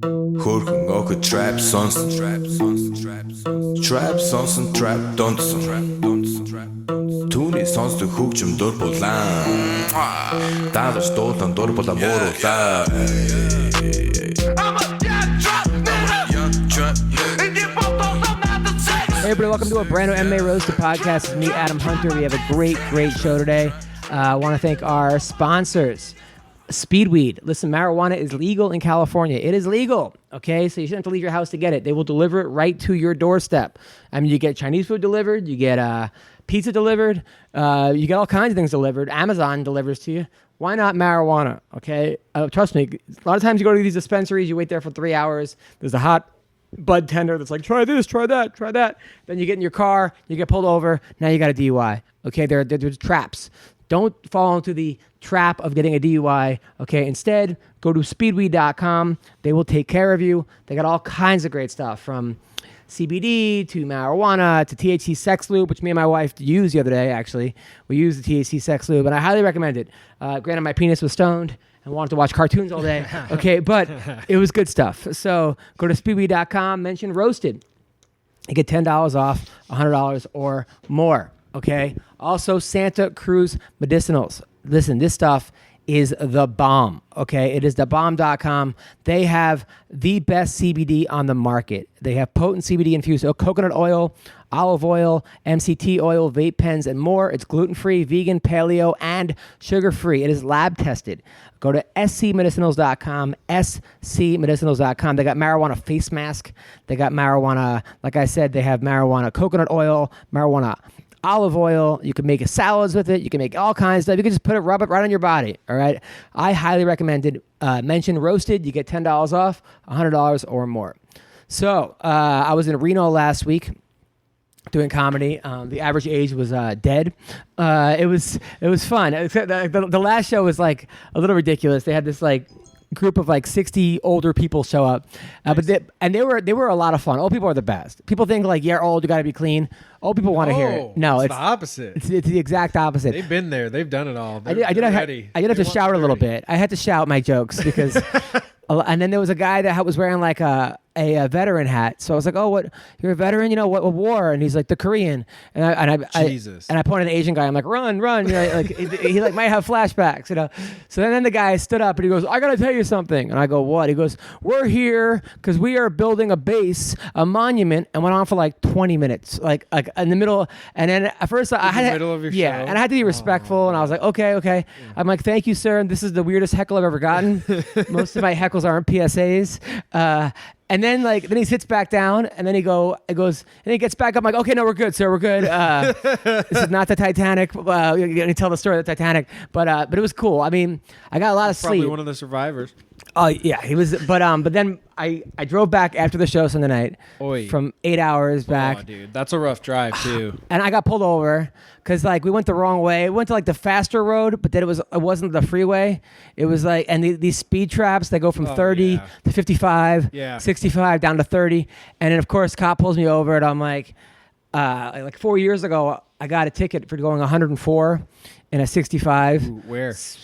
Хөрхөн охид trap сонсон trap сонсон trap донсон түүний сонсдог хөгжим дур булаан даалж дуулан дур булаа мууруулаа. Hey everybody, welcome to a brand new MMA Roasted Podcast. It's me, Adam Hunter. We have a great show today. I want to thank our sponsors, Speedweed. Listen, marijuana is legal in California. It is legal, okay? So you shouldn't have to leave your house to get it. They will deliver it right to your doorstep. I mean, you get Chinese food delivered, you get pizza delivered, you get all kinds of things delivered. Amazon delivers to you. Why not marijuana, okay? Trust me, a lot of times you go to these dispensaries, you wait there for 3 hours, there's a hot bud tender that's like, try this, try that, try that. Then you get in your car, you get pulled over, now you got a DUI, okay? They're traps. Don't fall into the trap of getting a DUI, okay? Instead, go to speedweed.com. They will take care of you. They got all kinds of great stuff, from CBD to marijuana to THC sex lube, which me and my wife used the other day, actually. We used the THC sex lube, and I highly recommend it. Granted, my penis was stoned and wanted to watch cartoons all day, okay? But it was good stuff. So go to speedweed.com, mention Roasted. You get $10 off, $100 or more. Okay. Also, Santa Cruz Medicinals. Listen, this stuff is the bomb. Okay. It is thebomb.com. They have the best CBD on the market. They have potent CBD infused coconut oil, olive oil, MCT oil, vape pens, and more. It's gluten-free, vegan, paleo, and sugar-free. It is lab tested. Go to scmedicinals.com, scmedicinals.com. They got marijuana face mask. They got marijuana, like I said, they have marijuana coconut oil, marijuana olive oil. You can make salads with it. You can make all kinds of stuff. You can just rub it right on your body. All right. I highly recommend it. Mention Roasted. You get $10 off, $100 or more. So I was in Reno last week doing comedy. The average age was dead. It was fun. Except the last show was like a little ridiculous. They had this like group of like 60 older people show up, nice. But they were a lot of fun. Old people are the best. People think like, you're old, you got to be clean. Old people want to hear it. No, it's the opposite. It's the exact opposite. They've been there. They've done it all. I did have to shout a little bit. I had to shout my jokes because, and then there was a guy that was wearing like a veteran hat. So I was like, "Oh, what? You're a veteran? You know what war?" And he's like, "The Korean." And I pointed at the Asian guy. I'm like, "Run!" You know, like he like might have flashbacks, you know. So then the guy stood up and he goes, "I gotta tell you something." And I go, "What?" He goes, "We're here because we are building a base, a monument," and went on for like 20 minutes, like in the middle. And then at first I had middle of your show, and I had to be respectful, and I was like, "Okay." Yeah. I'm like, "Thank you, sir." And this is the weirdest heckle I've ever gotten. Most of my heckles aren't PSAs. And then he sits back down, and then it goes, and he gets back up. I'm like, "Okay, no, we're good, sir. We're good. This is not the Titanic. You're gonna tell the story of the Titanic, but it was cool. I mean, I got a lot of sleep. Probably one of the survivors. Oh yeah, he was. But then I drove back after the show Sunday night from 8 hours back. Oh, dude, that's a rough drive too. And I got pulled over because like we went the wrong way. We went to like the faster road, but then it wasn't the freeway. It was like, and these speed traps, they go from 30 to 55, 65 down to 30, and then of course cop pulls me over, and I'm like 4 years ago I got a ticket for going 104 in a 65. Ooh, where? So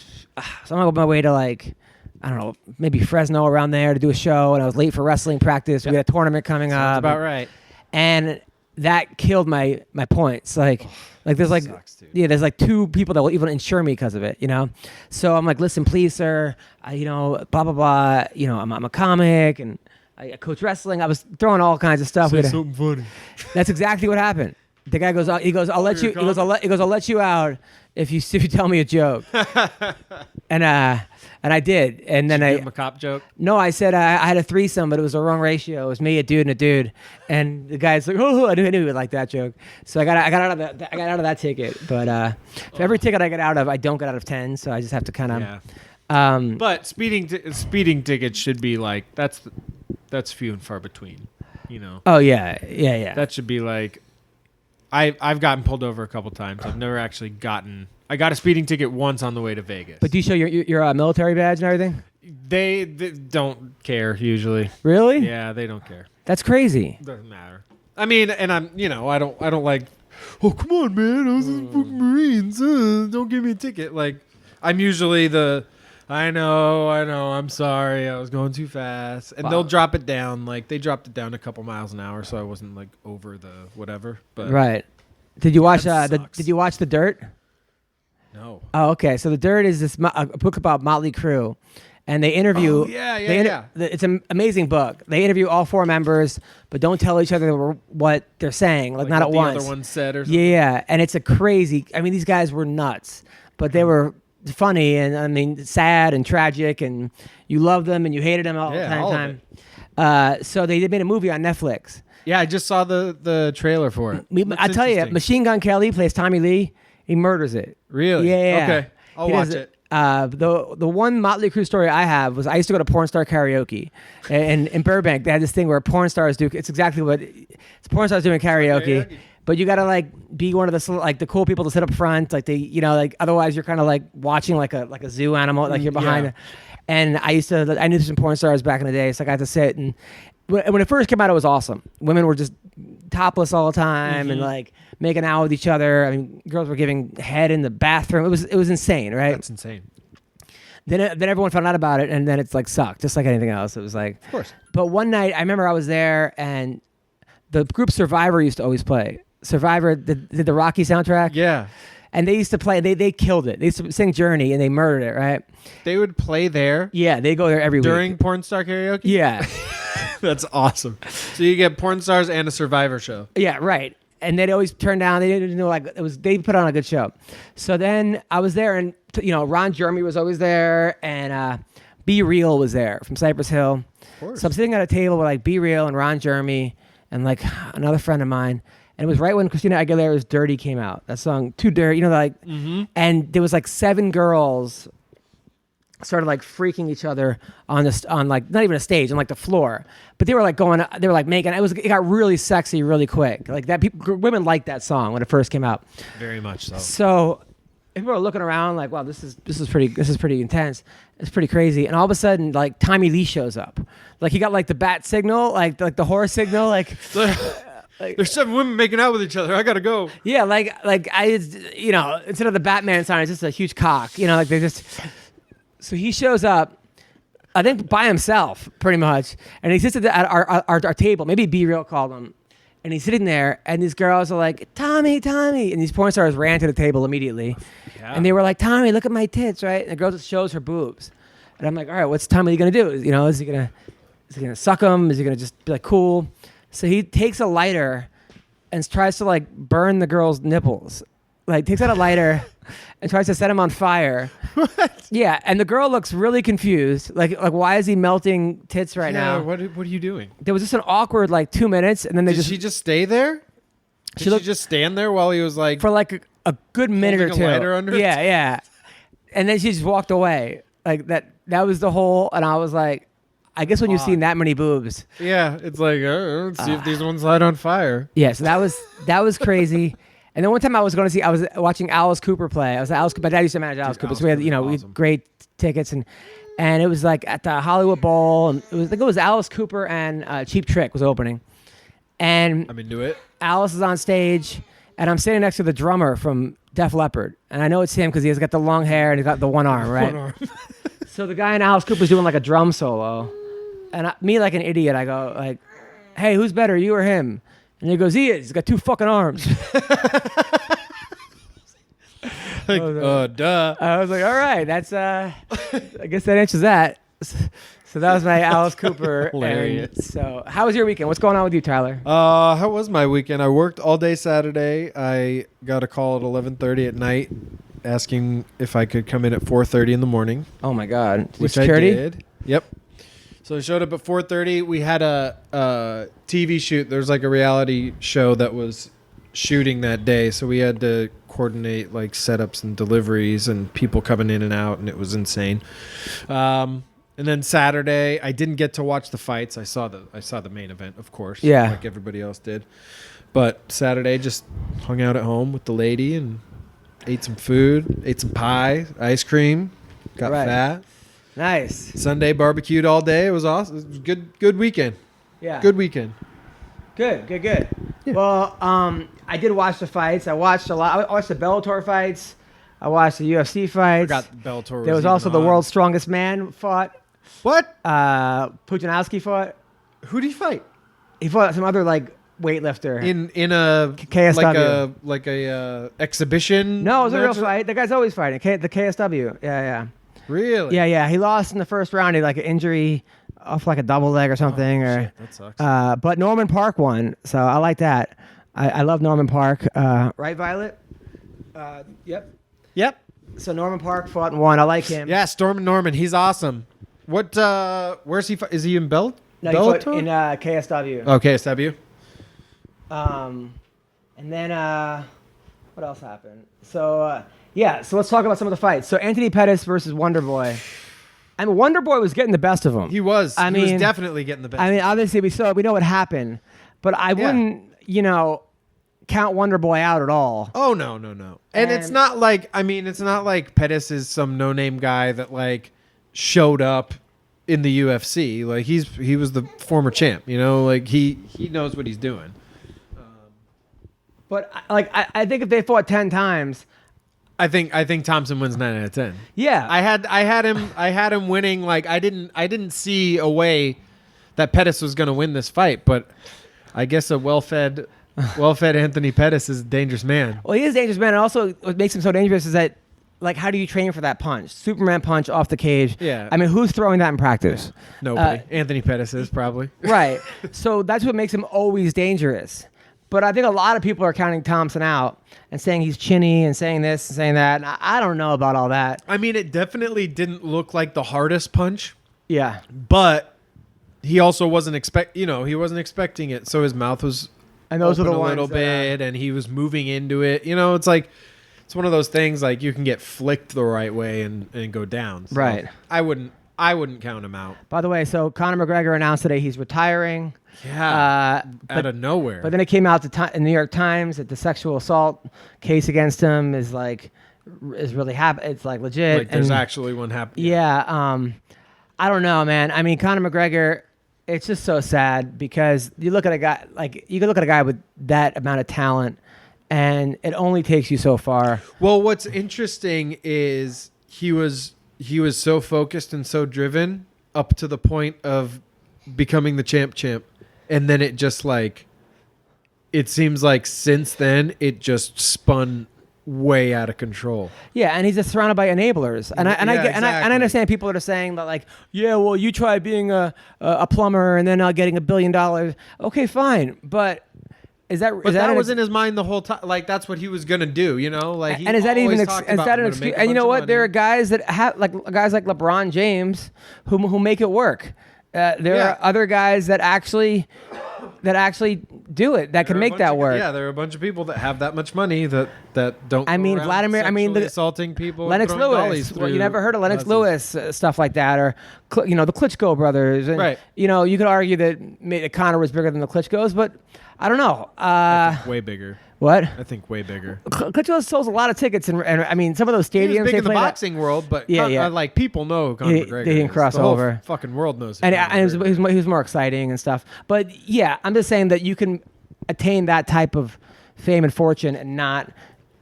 I'm on my way to like, I don't know, maybe Fresno, around there, to do a show, and I was late for wrestling practice. We had a tournament coming up. Sounds about right. And that killed my points. Like there's like, sucks, there's like 2 people that will even insure me because of it, you know? So I'm like, "Listen, please, sir, blah, blah, blah. You know, I'm a comic and I coach wrestling." I was throwing all kinds of stuff. Say something funny. That's exactly what happened. The guy goes, I'll let you out if you tell me a joke. And I did. And then Did you give him a cop joke? No, I said I had a threesome, but it was the wrong ratio. It was me, a dude, and a dude. And the guy's like, "Oh, I knew he would like that joke." So I got out of that ticket. But for every ticket I get out of, I don't get out of 10. So I just have to kind of. Yeah. But speeding tickets should be like that's few and far between, you know. Oh yeah. That should be like, I've gotten pulled over a couple times. I've never actually gotten. I got a speeding ticket once on the way to Vegas. But do you show your military badge and everything? They don't care usually. Really? Yeah, they don't care. That's crazy. Doesn't matter. I mean, and I don't like, "Oh, come on, man, I was in the Marines. Don't give me a ticket." Like, I'm usually I know. I'm sorry. I was going too fast. And they'll drop it down. Like, they dropped it down a couple miles an hour, so I wasn't, like, over the whatever. But Right. Did you watch Did you watch The Dirt? No. Oh, okay. So The Dirt is this a book about Motley Crue, and they interview. Oh, yeah. It's an amazing book. They interview all 4 members, but don't tell each other what they're saying, like not what at the once. other one said or something. Yeah, and it's a crazy. I mean, these guys were nuts, but they were funny and I mean sad and tragic, and you loved them and you hated them all the time. So they made a movie on Netflix. Yeah, I just saw the trailer for it. I tell you, Machine Gun Kelly plays Tommy Lee. He murders it. Really? Yeah. Okay. I'll watch it. The one Motley Crue story I have was I used to go to porn star karaoke, and in Burbank they had this thing where porn stars do. It's exactly what it's porn stars doing karaoke. But you gotta like be one of the cool people to sit up front, like otherwise you're kind of like watching like a zoo animal, like you're behind. Yeah. And I knew some porn stars back in the day, so I got to sit and when it first came out, it was awesome. Women were just topless all the time and like making out with each other. I mean, girls were giving head in the bathroom. It was insane, right? That's insane. Then everyone found out about it, and then it's like sucked, just like anything else. It was like, of course. But one night, I remember I was there, and the group Survivor used to always play. Survivor did the Rocky soundtrack. Yeah. And they used to play. They killed it. They used to sing Journey, and they murdered it. Right? They would play there. Yeah, they go there every during week. porn star karaoke. Yeah. That's awesome. So you get porn stars and a Survivor show. Yeah, right. And they'd always turn down. They didn't know they put on a good show. So then I was there, and Ron Jeremy was always there, and Be Real was there from Cypress Hill. Of course. So I'm sitting at a table with like Be Real and Ron Jeremy and like another friend of mine. And it was right when Christina Aguilera's "Dirty" came out. That song, "Too Dirty," and there was like 7 girls started like freaking each other on like not even a stage, on like the floor, but they were like making it got really sexy really quick, like that. Women liked that song when it first came out, very much so. So people are looking around like, wow, this is pretty intense, it's pretty crazy. And all of a sudden, like Tommy Lee shows up, like he got like the bat signal, like the horse signal, like there's 7 women making out with each other, I gotta go. Yeah, like instead of the Batman sign, it's just a huge cock, like they just. So he shows up, I think by himself, pretty much, and he sits at our table. Maybe Be Real called him, and he's sitting there, and these girls are like, "Tommy, Tommy," and these porn stars ran to the table immediately, and they were like, "Tommy, look at my tits," right? And the girl just shows her boobs, and I'm like, "All right, what's Tommy gonna do? Is he gonna suck them? Is he gonna just be like cool?" So he takes a lighter and tries to like burn the girl's nipples, like takes out a lighter. And tries to set him on fire. What? Yeah, and the girl looks really confused. Like why is he melting tits right now? What are you doing? There was just an awkward like 2 minutes, and then Did she just stay there? Did she just stand there while he was like for like a good minute or two? A lighter under yeah. And then she just walked away. Like that was the whole. And I was like, I guess when you've seen that many boobs. Yeah, it's like let's see if these ones light on fire. Yeah, so that was crazy. And then one time I was watching Alice Cooper play. My dad used to manage Alice Cooper, so we had, we had great tickets, and it was like at the Hollywood Bowl, and it was Alice Cooper and Cheap Trick was opening, and I'm into it. Alice is on stage, and I'm sitting next to the drummer from Def Leppard, and I know it's him because he has got the long hair and he's got the one arm, right? One arm. So the guy in Alice Cooper's doing like a drum solo, and me like an idiot, I go like, "Hey, who's better, you or him?" And he goes, "He is. He's got 2 fucking arms." Duh. I was like, all right, that's I guess that answers that. So that was my Alice Cooper. Hilarious. And so how was your weekend? What's going on with you, Tyler? How was my weekend? I worked all day Saturday. I got a call at 11:30 at night asking if I could come in at 4:30 in the morning. Oh my God. Which security? I did. Yep. So I showed up at 4:30. We had a TV shoot. There's like a reality show that was shooting that day. So we had to coordinate like setups and deliveries and people coming in and out, and it was insane. And then Saturday, I didn't get to watch the fights. I saw the main event, of course. Yeah. Like everybody else did. But Saturday, just hung out at home with the lady and ate some food, ate some pie, ice cream, got fat. Nice. Sunday barbecued all day. It was awesome. It was a good weekend. Yeah. Good weekend. Good. Yeah. Well, I did watch the fights. I watched a lot. I watched the Bellator fights. I watched the UFC fights. Forgot Bellator. There was also the world's strongest man fought. What? Pujanowski fought. Who did he fight? He fought some other like weightlifter In a KSW. like a exhibition. No, it was a real match? fight. The guy's always fighting. The KSW. Yeah. Really? Yeah. He lost in the first round. He had like an injury off like a double leg or something. Shit, that sucks. But Norman Park won, so I like that. I love Norman Park. Right, Violet? Yep. So Norman Park fought and won. I like him. Yeah, Storm Norman. He's awesome. What? Where's he? Is he in No, he fought in KSW. Oh, KSW. And then what else happened? So so let's talk about some of the fights. So Anthony Pettis versus Wonder Boy. I mean, Wonder Boy was getting the best of him. He was. I mean, was definitely getting the best. I mean, obviously we know what happened, but I wouldn't, count Wonder Boy out at all. Oh no. And it's not like Pettis is some no-name guy that like showed up in the UFC. Like he was the former champ. Like he knows what he's doing. But I think if they fought 10 times, I think Thompson wins 9 out of 10. yeah, I had him winning. Like I didn't see a way that Pettis was going to win this fight, but I guess a well-fed Anthony Pettis is a dangerous man. Well, he is a dangerous man. And also, what makes him so dangerous is that, like, how do you train for that punch? Superman punch off the cage. Yeah. I mean, who's throwing that in practice? Nobody. Anthony Pettis is probably. Right. So that's what makes him always dangerous. But I think a lot of people are counting Thompson out and saying he's chinny and saying this and saying that. And I don't know about all that. I mean, it definitely didn't look like the hardest punch, Yeah. but he also wasn't expecting it. So his mouth was And those are open the a ones little that, bit, and he was moving into it. It's like it's one of those things like you can get flicked the right way and go down. So Right. I wouldn't count him out. By the way, so Conor McGregor announced today he's retiring. Yeah. Out of nowhere. But then it came out in the New York Times that the sexual assault case against him is really happening. It's like legit. like there's and, actually one happening. Yeah. I don't know, man. I mean, Conor McGregor, it's just so sad because you look at a guy you can look at a guy with that amount of talent, and it only takes you so far. Well, what's interesting is he was so focused and so driven up to the point of becoming the champ, and then it just it seems like since then it just spun way out of control. Yeah, and he's just surrounded by enablers, and I exactly. understand people that are saying that well, you try being a plumber and then getting $1 billion. Okay, fine, but that was in his mind the whole time. Like that's what he was gonna do, he and is that even is that an excuse? And you know what? There are guys that have guys like LeBron James who make it work. There are other guys that actually do it that can make that work. Yeah, there are a bunch of people that have that much money that don't. I mean, Vladimir. the assaulting people. Lennox Lewis. Well, you never heard of Lennox Lewis stuff like that, or the Klitschko brothers. And, right. You could argue that Conor was bigger than the Klitschkos, but I don't know. I think way bigger. What? I think way bigger. Klitschko sells a lot of tickets, and I mean, some of those stadiums. He was big in the play boxing world, but people know Conor McGregor. They didn't cross the whole over. Fucking world knows. And he was more exciting and stuff. But yeah, I'm just saying that you can attain that type of fame and fortune and not,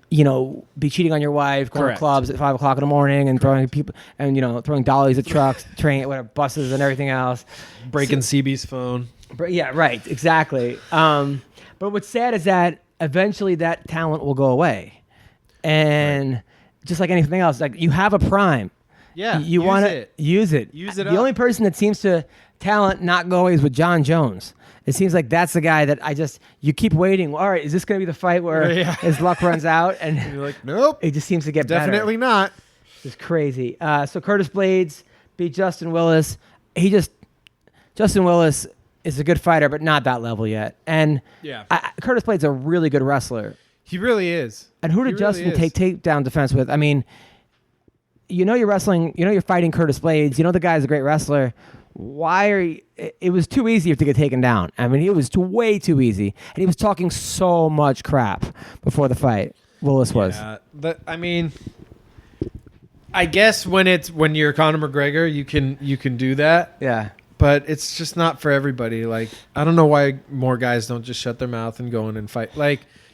be cheating on your wife, going to clubs at 5 o'clock in the morning and throwing people and throwing dollies at trucks, buses and everything else, breaking CB's phone. Yeah, right, exactly. But what's sad is that eventually that talent will go away, and just like anything else, you have a prime. Yeah, you want to use it. Use it. The only person that seems to talent not go away is with John Jones. It seems like that's the guy that you keep waiting. All right, is this going to be the fight where his luck runs out? And you're like, nope. It just seems to get definitely better. Not. It's crazy. So Curtis Blades beat Justin Willis. Justin Willis is a good fighter, but not that level yet. And Curtis Blades is a really good wrestler. He really is. And who did Justin take takedown defense with? I mean, you're wrestling. You're fighting Curtis Blades. The guy's a great wrestler. Why are you? It was too easy to get taken down. I mean, it was way too easy, and he was talking so much crap before the fight. Willis was. I guess when you're Conor McGregor, you can do that. Yeah. But it's just not for everybody. I don't know why more guys don't just shut their mouth and go in and fight.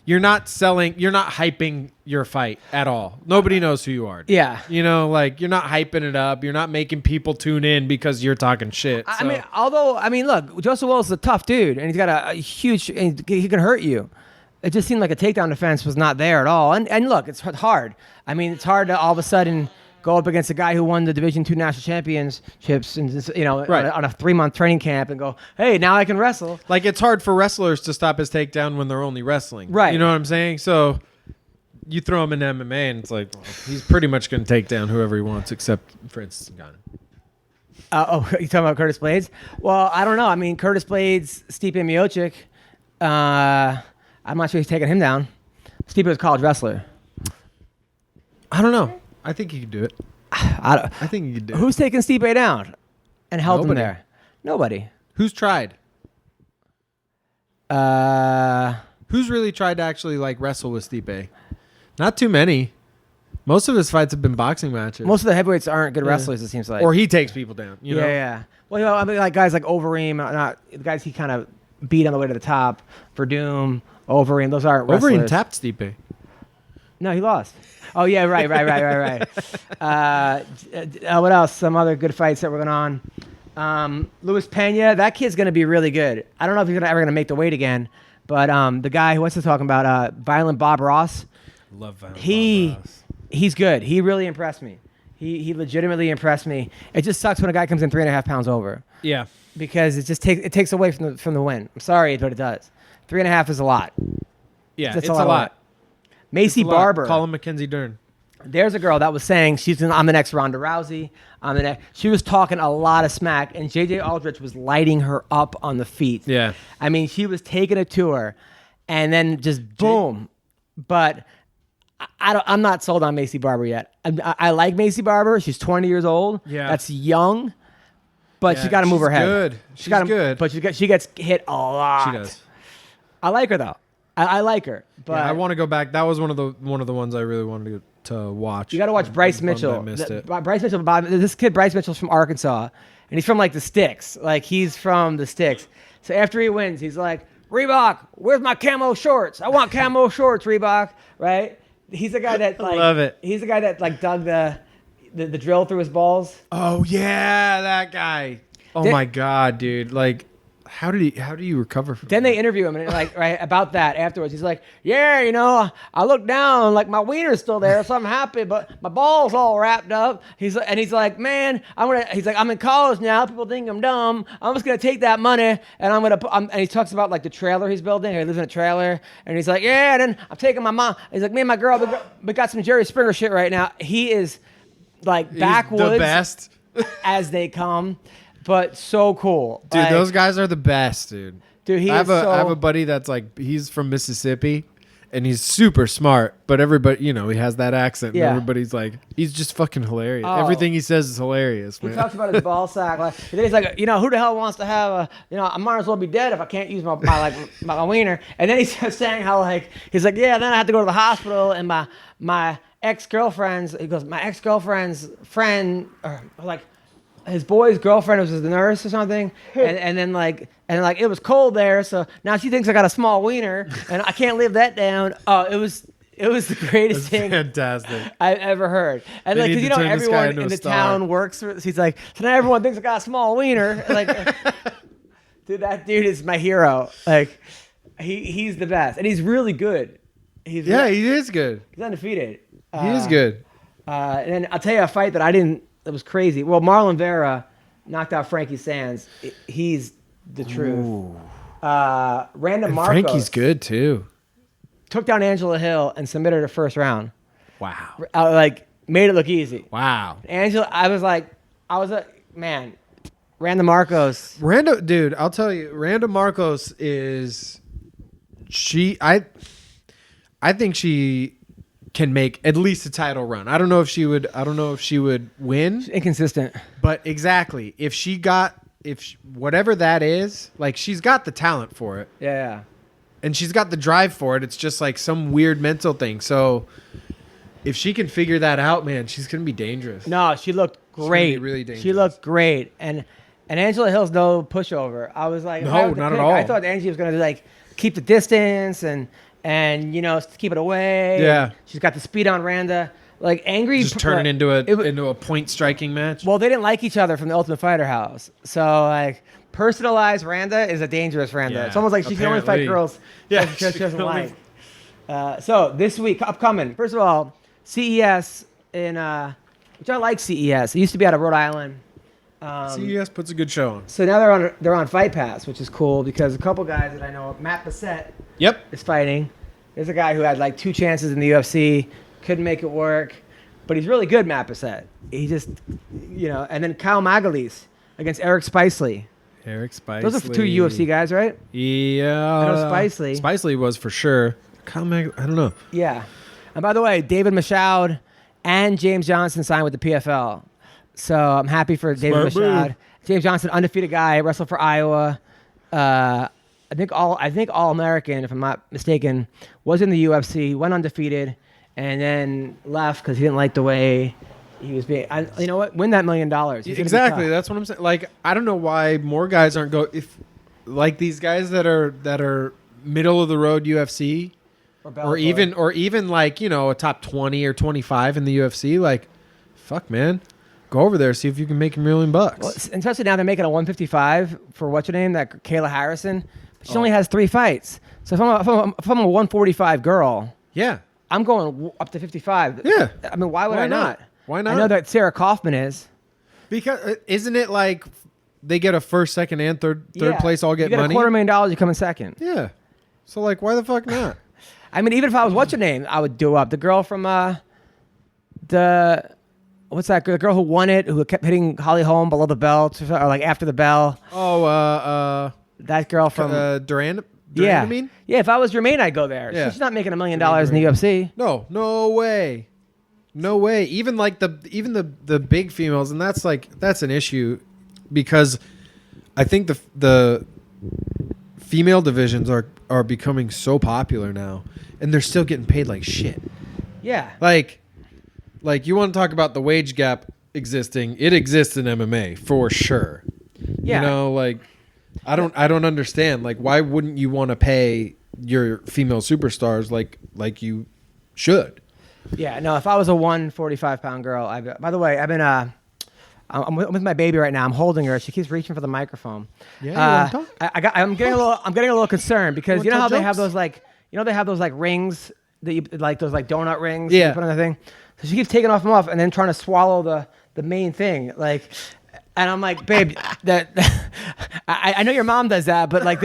you're not hyping your fight at all. Nobody knows who you are. Yeah. You know, like you're not hyping it up. You're not making people tune in because you're talking shit. I mean, look, Joseph Willis is a tough dude, and he's got a huge, and he can hurt you. It just seemed like a takedown defense was not there at all. And look, it's hard. I mean, it's hard to all of a sudden go up against a guy who won the Division II national championships, and on a 3-month training camp, and go, hey, now I can wrestle. Like it's hard for wrestlers to stop his takedown when they're only wrestling. Right. You know what I'm saying? So you throw him in MMA, and it's like he's pretty much going to take down whoever he wants, except for instance, Garnett. You talking about Curtis Blades? Well, I don't know. I mean, Curtis Blades, Stipe Miocic. I'm not sure he's taking him down. Stipe was a college wrestler. I don't know. I think he could do it. I think he could do it. Who's taking Stipe down and held him Nobody. there? Nobody. Who's tried? Who's really tried to actually like wrestle with Stipe? Not too many. Most of his fights have been boxing matches. Most of the heavyweights aren't good wrestlers, it seems like. Or he takes people down. You know? Yeah. Well, I mean, like guys like Overeem, not the guys he kind of beat on the way to the top. Verdum, Overeem, those aren't wrestlers. Overeem tapped Stipe. No, he lost. Oh yeah, right. What else? Some other good fights that were going on. Luis Pena, that kid's gonna be really good. I don't know if he's ever gonna make the weight again, but the guy what's he talking about? Violent Bob Ross. Love Violent Bob Ross. He's good. He really impressed me. He legitimately impressed me. It just sucks when a guy comes in 3.5 pounds over. Yeah. Because it just takes away from the win. I'm sorry, but it does. 3.5 is a lot. Yeah, it's a lot. Macy Barber. Call him Mackenzie Dern. There's a girl that was saying I'm the next Ronda Rousey. She was talking a lot of smack, and JJ Aldrich was lighting her up on the feet. Yeah. I mean, she was taking it to her, and then just boom. But I'm not sold on Macy Barber yet. I like Macy Barber. She's 20 years old. Yeah. That's young. But she's got to move her head. Good. She's good. But she gets hit a lot. She does. I like her though. I like her. But I want to go back. That was one of the ones I really wanted to watch. You got to watch Bryce Mitchell. I missed it. Bryce Mitchell. This kid Bryce Mitchell's from Arkansas, and he's from like the sticks. Like he's from the sticks. So after he wins, he's like, Reebok, where's my camo shorts? I want camo shorts, Reebok. Right? He's the guy that like. Love it. He's the guy that like dug the drill through his balls. Oh yeah, that guy. Oh my god, dude! Like, how do you recover from Then that? they interview him and like right about that afterwards. He's like, yeah, I look down like my wiener's still there, so I'm happy, but my ball's all wrapped up. He's like, man, I'm in college now. People think I'm dumb. I'm just gonna take that money and and he talks about like the trailer he's building. He lives in a trailer, and he's like, yeah. And then I'm taking my mom. He's like, me and my girl, we got some Jerry Springer shit right now. He is like backwoods, the best as they come. But so cool. Dude, like, those guys are the best, dude. Dude, I have a buddy that's like, he's from Mississippi, and he's super smart, but everybody, he has that accent. Yeah. And everybody's like, he's just fucking hilarious. Oh. Everything he says is hilarious, man. He talks about his ball sack. Like, and then he's like, who the hell wants to have I might as well be dead if I can't use my wiener. And then he's saying how he's like, yeah, then I have to go to the hospital, and my ex-girlfriend's friend, or like, his boy's girlfriend was the nurse or something, and then it was cold there, so now she thinks I got a small wiener, and I can't live that down. Oh, it was the greatest thing fantastic I've ever heard. And They like, need because to turn this guy everyone into in a the star. town works. He's like, so now everyone thinks I got a small wiener. Like, dude, that dude is my hero. Like, he's the best, and he's really good. he is good. He's undefeated. He is good. And then I'll tell you a fight that was crazy. Well, Marlon Vera knocked out Frankie Sands. He's the truth. Random Marcos. Frankie's good too. Took down Angela Hill and submitted her first round. Wow. Made it look easy. Wow. Angela, I was like, man, Random Marcos. Dude, I'll tell you, Randa Marcos is I think she can make at least a title run. I don't know if she would win. Inconsistent. But exactly, whatever that is, like, she's got the talent for it. Yeah. And she's got the drive for it. It's just like some weird mental thing. So if she can figure that out, man, she's going to be dangerous. No, she looked great. She's gonna be really dangerous. She looked great. And Angela Hill's no pushover. I was like, No, not at all. I thought Angie was going to keep the distance and and keep it away. Yeah. She's got the speed on Randa. Like angry. Just turn it into a point striking match. Well, they didn't like each other from the Ultimate Fighter house, so like personalized Randa is a dangerous Randa. Yeah, it's almost like she can only fight girls. Yeah, she doesn't like. So this week upcoming. First of all, CES in which I like CES. It used to be out of Rhode Island. CES puts a good show on. So now they're on Fight Pass, which is cool because a couple guys that I know, Matt Bassett, is fighting. There's a guy who had like 2 chances in the UFC, couldn't make it work, but he's really good, Matt Bassett. He just, and then Kyle Magalese against Eric Spicely. Eric Spicely. Those are 2 UFC guys, right? Yeah. I know Spicely. Spicely was for sure. Kyle I don't know. Yeah. And by the way, David Michaud and James Johnson signed with the PFL. So I'm happy for David Michaud. James Johnson, undefeated guy, wrestled for Iowa. I think all American, if I'm not mistaken, was in the UFC, went undefeated, and then left because he didn't like the way he was being. You know what? Win that $1 million. Exactly. That's what I'm saying. Like, I don't know why more guys aren't like these guys that are middle of the road UFC, or even like a top 20 or 25 in the UFC. Like, fuck, man. Go over there, see if you can make $1 million. Well, especially now they're making a 155 for what's her name, that Kayla Harrison. But she only has 3 fights. So if I'm a 145 girl, yeah, I'm going up to 55. Yeah, I mean, why would I not? Why not? I know that Sarah Kaufman is. Because isn't it like they get a first, second, and third place all get money? You get $250,000, you come in second. Yeah. So like, why the fuck not? I mean, even if I was what's her name, I would do up. The girl from what's that girl? The girl who won it, who kept hitting Holly Holm below the belt, or like after the bell. Oh, that girl from Durand. Yeah, I mean, yeah. If I was Jermaine, I'd go there. Yeah. She's not making $1 million in the UFC. No way, no way. Even like the big females, and that's an issue because I think the female divisions are becoming so popular now, and they're still getting paid like shit. Yeah, Like you want to talk about the wage gap existing? It exists in MMA for sure. Yeah. Like I don't understand. Like why wouldn't you want to pay your female superstars like you should? Yeah. No, if I was a 145-pound girl, by the way, I'm with my baby right now. I'm holding her. She keeps reaching for the microphone. Yeah. I'm getting a little concerned because you know how they have those like rings that you like those like donut rings. Yeah. You put on the thing. So she keeps taking them off and then trying to swallow the main thing. Like, and I'm like, babe, I know your mom does that, but like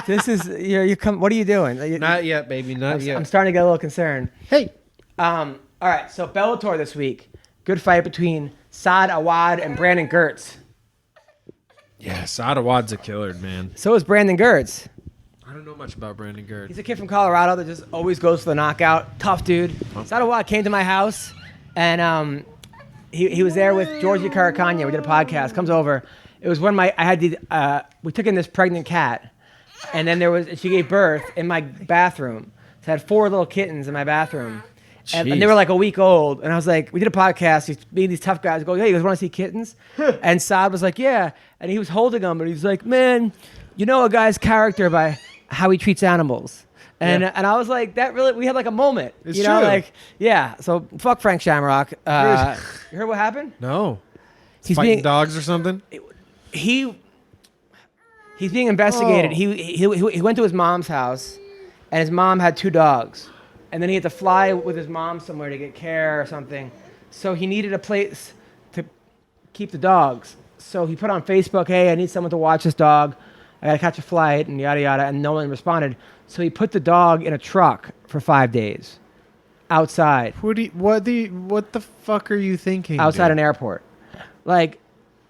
this is you come. What are you doing? Not yet, baby. Not yet. I'm starting to get a little concerned. Hey. All right. So Bellator this week. Good fight between Saad Awad and Brandon Gertz. Yeah, Saad Awad's a killer, man. So is Brandon Gertz. I don't know much about Brandon Gertz. He's a kid from Colorado that just always goes for the knockout. Tough dude. Saad Awad came to my house, and he was there with Georgie Karakanya. We did a podcast. Comes over. It was when we took in this pregnant cat, and then she gave birth in my bathroom. So I had 4 little kittens in my bathroom. And they were like a week old. And I was like, we did a podcast. These tough guys go, hey, you guys want to see kittens? And Saad was like, yeah. And he was holding them. And he's like, man, you know a guy's character by how he treats animals. And I was like, that really, we had like a moment. It's you know, true. like, yeah. So fuck Frank Shamrock. You heard what happened? No. He's fighting dogs or something? He's being investigated. Oh. He went to his mom's house, and his mom had 2 dogs. And then he had to fly with his mom somewhere to get care or something. So he needed a place to keep the dogs. So he put on Facebook, hey, I need someone to watch this dog. I got to catch a flight and yada, yada. And no one responded. So he put the dog in a truck for 5 days outside. What the fuck are you thinking? Outside an airport. Like,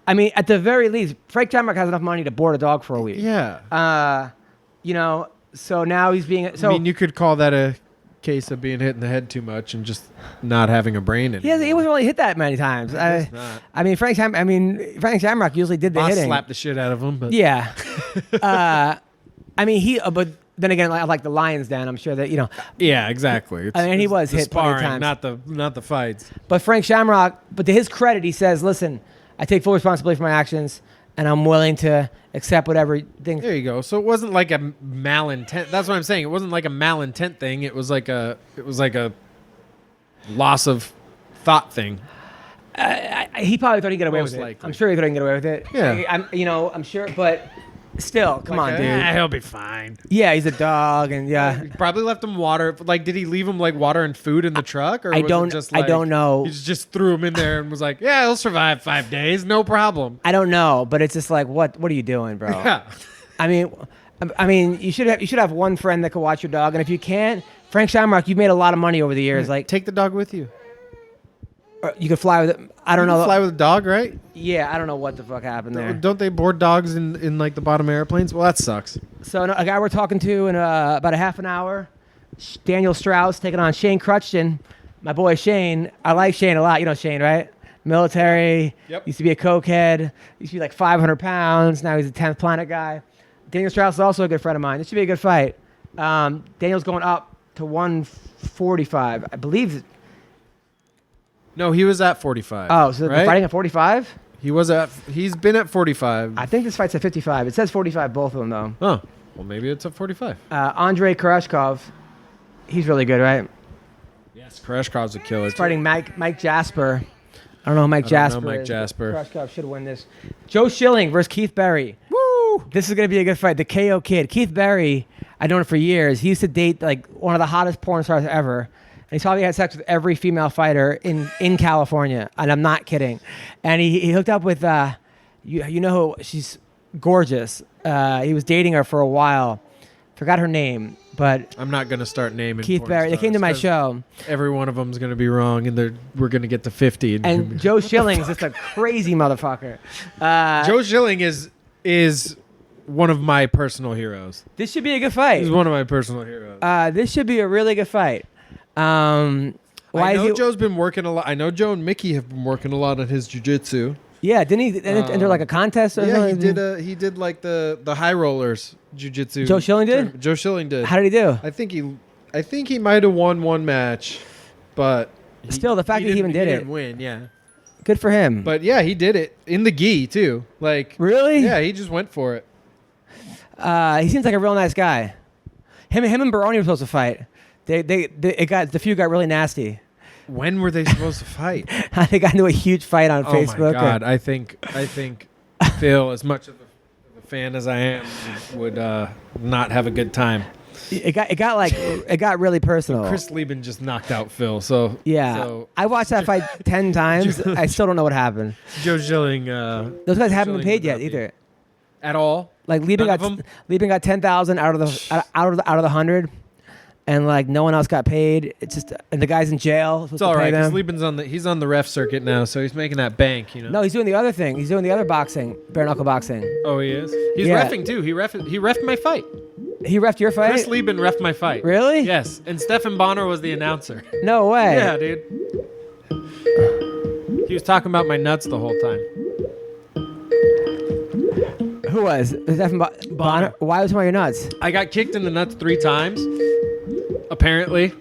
I mean, at the very least, Frank Shamrock has enough money to board a dog for a week. Yeah. So now he's being... I mean, you could call that a case of being hit in the head too much and just not having a brain anymore. He wasn't really hit that many times. I mean, Frank Shamrock usually did the Boss hitting. slapped the shit out of him. But. Yeah. I mean, but then again, like the Lions Den, I'm sure that, Yeah, exactly. He was the hit plenty of sparring, times. not the fights. But Frank Shamrock, but to his credit, he says, listen, I take full responsibility for my actions. Yeah. and I'm willing to accept whatever thing. There you go. So it wasn't like a malintent. That's what I'm saying. It wasn't like a malintent thing. It was like a loss of thought thing. He probably thought he'd get away Most with it. likely. I'm sure he thought he'd get away with it. Yeah. I'm sure, but still, come on, dude. He'll be fine. Yeah, he's a dog, and yeah. He probably left him water. Like, did he leave him like water and food in the truck, or I was don't- it just I like, don't know. He just threw him in there and was like, "Yeah, he'll survive 5 days, no problem." I don't know, but it's just like, what are you doing, bro? Yeah. I mean, you should have one friend that could watch your dog, and if you can't, Frank Shamrock, you've made a lot of money over the years. Like, Take the dog with you. you could fly with it. I don't You can know. fly with a dog, right? Yeah, I don't know what the fuck happened there. Don't they board dogs in like the bottom of airplanes? Well, that sucks. So a guy we're talking to in about a half an hour, Daniel Straus taking on Shane Crutchton. My boy Shane. I like Shane a lot. You know Shane, right? Military. Yep. Used to be a cokehead. Used to be like 500 pounds. Now he's a 10th Planet guy. Daniel Straus is also a good friend of mine. This should be a good fight. Daniel's going up to 145. I believe. No, he was at 45. Oh, so right? they're fighting at 45? He's been at 45. I think this fight's at 55. It says 45, both of them, though. Oh, well, maybe it's at 45. Andrei Koreshkov, he's really good, right? Yes, Koreshkov's a killer. He's fighting Mike Jasper. I don't know who Mike Jasper Mike is, Jasper. but Koreshkov should win this. Joe Schilling versus Keith Berry. Woo! This is going to be a good fight. The KO Kid. Keith Berry, I've known him for years. He used to date like one of the hottest porn stars ever. And he's probably had sex with every female fighter in California. And I'm not kidding. And he hooked up with, you know who, she's gorgeous. He was dating her for a while. Forgot her name, but I'm not going to start naming Keith porn Berry. They came to my stars, show. 'cause every one of them is going to be wrong, and we're going to get to 50. And Joe Schilling is just a crazy motherfucker. Joe Schilling is one of my personal heroes. This should be a good fight. He's one of my personal heroes. This should be a really good fight. I know Joe's been working a lot. I know Joe and Mickey have been working a lot on his jiu-jitsu. Yeah, didn't he enter like a contest or Yeah, something? he did like the high rollers jiu-jitsu. Joe Schilling did? tournament. Joe Schilling did. How did he do? I think he might have won one match, but Still, the fact that he even did it. didn't win, yeah. Good for him. But yeah, he did it in the gi too. Like Really? Yeah, he just went for it. He seems like a real nice guy. Him and Baroni were supposed to fight. The feud got really nasty. When were they supposed to fight? They got into a huge fight on Oh Facebook. my god! I think Phil, as much of a fan as I am, would not have a good time. It got really personal. Chris Lieben just knocked out Phil. So Yeah, so I watched that fight 10 times. I still don't know what happened. Joe Schilling. Those guys haven't been Schilling paid would yet not be- either. At all. Like Lieben None of them? got 10,000 out of the 100, and like no one else got paid. It's just and the guy's in jail. It's all right because Lieben's he's on the ref circuit now, so he's making that bank. You know. No, he's doing the other thing. He's doing the other boxing, bare knuckle boxing. Oh, he is. He's Yeah. reffing too. He reffed my fight. He reffed your fight? Chris Lieben reffed my fight. Really? Yes, and Stefan Bonner was the announcer. No way. Yeah, dude. He was talking about my nuts the whole time. Who was? Stephen Bonner? Why was he about your nuts? I got kicked in the nuts 3 times, apparently.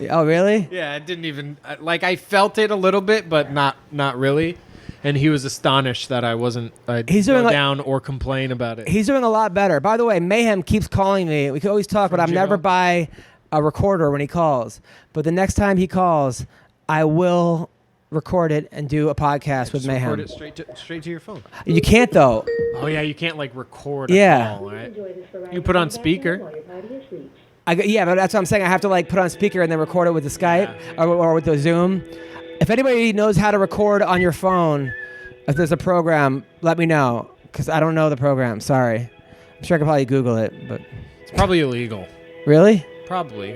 Oh, really? Yeah, it didn't even like I felt it a little bit, but not really. And he was astonished that I wasn't. He's doing go like- down or complain about it. He's doing a lot better. By the way, Mayhem keeps calling me. We can always talk, but I'm Joe? never by a recorder when he calls. But the next time he calls, I will record it and do a podcast with Just Mayhem. record it straight to your phone. You can't though. Oh yeah, you can't like record. Yeah. A call, right? You put on speaker. Yeah, but that's what I'm saying. I have to like put on speaker and then record it with the Skype or with the Zoom. If anybody knows how to record on your phone, if there's a program, let me know because I don't know the program. Sorry. I'm sure I could probably Google it, but It's probably illegal. really? Probably.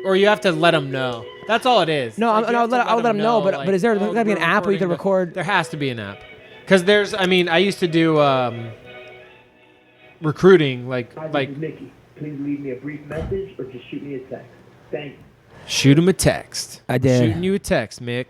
Or you have to let them know. That's all it is. No, Like, you have to I'll let them know. But like, is there oh, gotta be an we're app where you can recording, record? There has to be an app. Because I used to do recruiting, like Mickey. Please leave me a brief message or just shoot me a text. Thank you. shoot him a text. I did. Shooting you a text, Mick.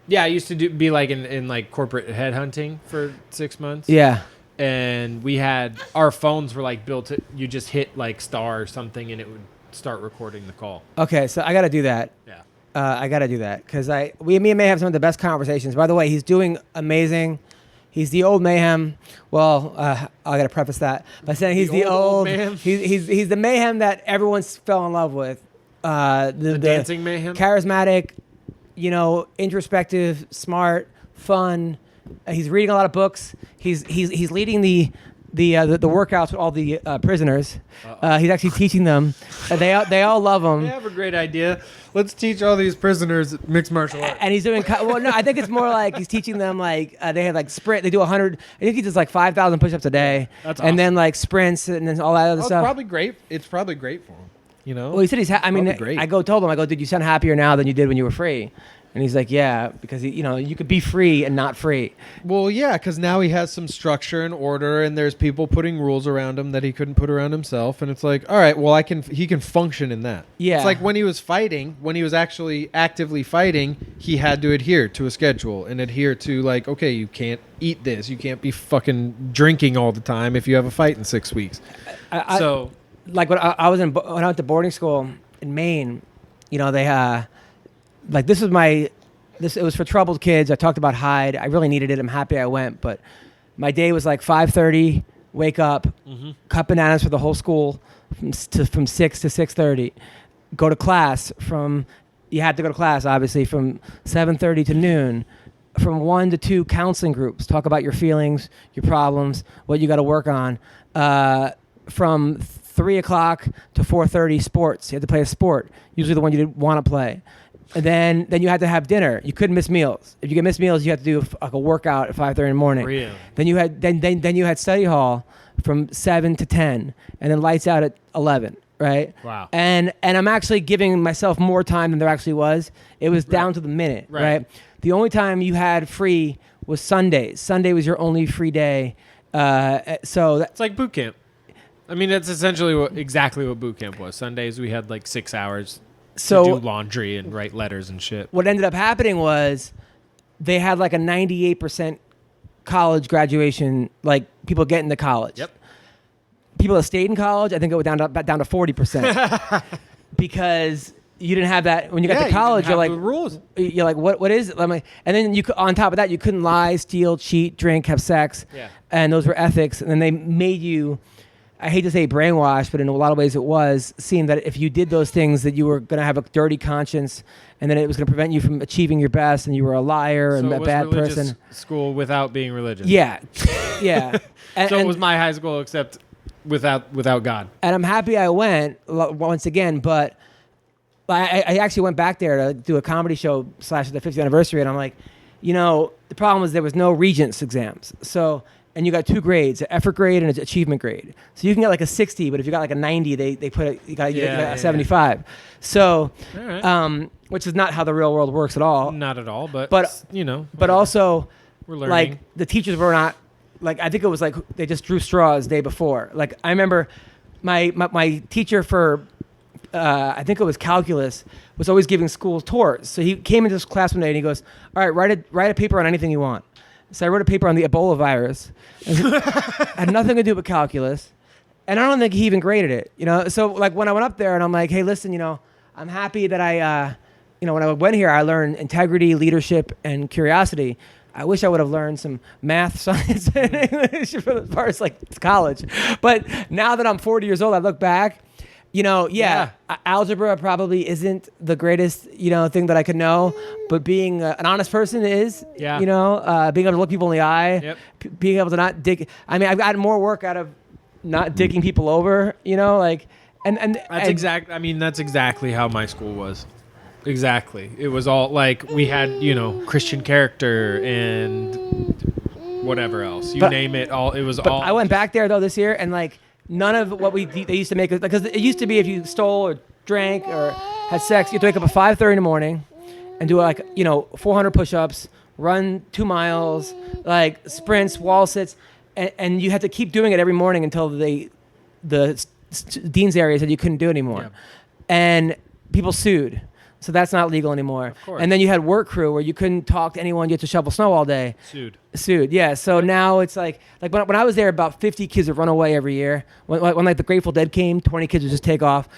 Yeah, I used to be like in like corporate headhunting for 6 months. Yeah. And we had our phones were like built to, you just hit like star or something and it would start recording the call. Okay, so I got to do that. Yeah. I got to do that because me and Mayhem have some of the best conversations. By the way, he's doing amazing. He's the old Mayhem. Well, I got to preface that by saying he's the old Mayhem. He's the Mayhem that everyone fell in love with. The dancing Mayhem, charismatic, introspective, smart, fun. He's reading a lot of books. He's leading the workouts with all the prisoners. He's actually teaching them. They all love him. They have a great idea. Let's teach all these prisoners mixed martial arts. And he's doing no. I think it's more like he's teaching them they have like sprint. They do 100. I think he does like 5,000 push-ups a day. That's awesome. And then like sprints and then all that other stuff. It's probably great. It's probably great for him. Well, he said he's. Great. I told him, did you sound happier now than you did when you were free? And he's like, yeah, because you could be free and not free. Well, yeah, because now he has some structure and order, and there's people putting rules around him that he couldn't put around himself. And it's like, all right, well, he can function in that. Yeah. It's like when he was fighting, when he was actually actively fighting, he had to adhere to a schedule and adhere to like, okay, you can't eat this, you can't be fucking drinking all the time if you have a fight in 6 weeks. When I went to boarding school in Maine, they it was for troubled kids. I talked about Hyde. I really needed it. I'm happy I went, but my day was like 5:30, wake up, cut bananas for the whole school from 6 to 6:30, go to class you had to go to class obviously from 7:30 to noon, from 1 to 2 counseling groups, talk about your feelings, your problems, what you got to work on, from 3 o'clock to 4:30 sports. You had to play a sport, usually the one you didn't want to play. And then you had to have dinner. You couldn't miss meals. If you could miss meals, you had to do a workout at 5:30 in the morning. Really? Then you had study hall from 7 to 10, and then lights out at 11. Right. Wow. And I'm actually giving myself more time than there actually was. It was down to the minute. Right. The only time you had free was Sundays. Sunday was your only free day. So it's like boot camp. I mean, that's essentially exactly what boot camp was. Sundays we had like 6 hours to do laundry and write letters and shit. What ended up happening was they had like a 98% college graduation, like people getting to college. Yep. People that stayed in college, I think it went down to 40% because you didn't have that when you got to college. You're like, the rules. You're like, what is it? And then on top of that, you couldn't lie, steal, cheat, drink, have sex. Yeah. And those were ethics. And then they made you, I hate to say brainwashed, but in a lot of ways it was, seeing that if you did those things that you were going to have a dirty conscience and then it was going to prevent you from achieving your best and you were a liar and a bad person. School without being religious. Yeah. Yeah. So it was my high school except without God. And I'm happy I went once again, but I actually went back there to do a comedy show / the 50th anniversary, and I'm like, the problem was there was no Regents exams. So, and you got 2 grades, an effort grade and an achievement grade. So you can get like a 60, but if you got like a 90, they put you got a 75. Yeah. So, right. Which is not how the real world works at all. Not at all, but But also, we're learning. Like the teachers were not. Like, I think it was like they just drew straws the day before. Like, I remember my teacher for, I think it was calculus, was always giving school tours. So he came into this class one day and he goes, all right, write a paper on anything you want. So I wrote a paper on the Ebola virus. Had nothing to do with calculus. And I don't think he even graded it, So, like, when I went up there and I'm like, hey, listen, I'm happy that I, when I went here, I learned integrity, leadership, and curiosity. I wish I would have learned some math, science, and English as far as like college. But now that I'm 40 years old, I look back, algebra probably isn't the greatest, thing that I could know. But being an honest person is, being able to look people in the eye, being able to not dig. I mean, I've gotten more work out of not digging people over, and that's exactly how my school was. Exactly. It was all like we had, Christian character and whatever else. Name it. All it was all. I went back there though this year, and like none of what they used to make, because it used to be if you stole or drank or had sex, you had to wake up at 5:30 in the morning and do 400 push-ups, run 2 miles, like sprints, wall sits, and you had to keep doing it every morning until the dean's area said you couldn't do it anymore, and people sued. So that's not legal anymore. Of course. And then you had work crew where you couldn't talk to anyone. You had to shovel snow all day. Sued. Yeah. So now it's like when I was there, about 50 kids would run away every year. When like the Grateful Dead came, 20 kids would just take off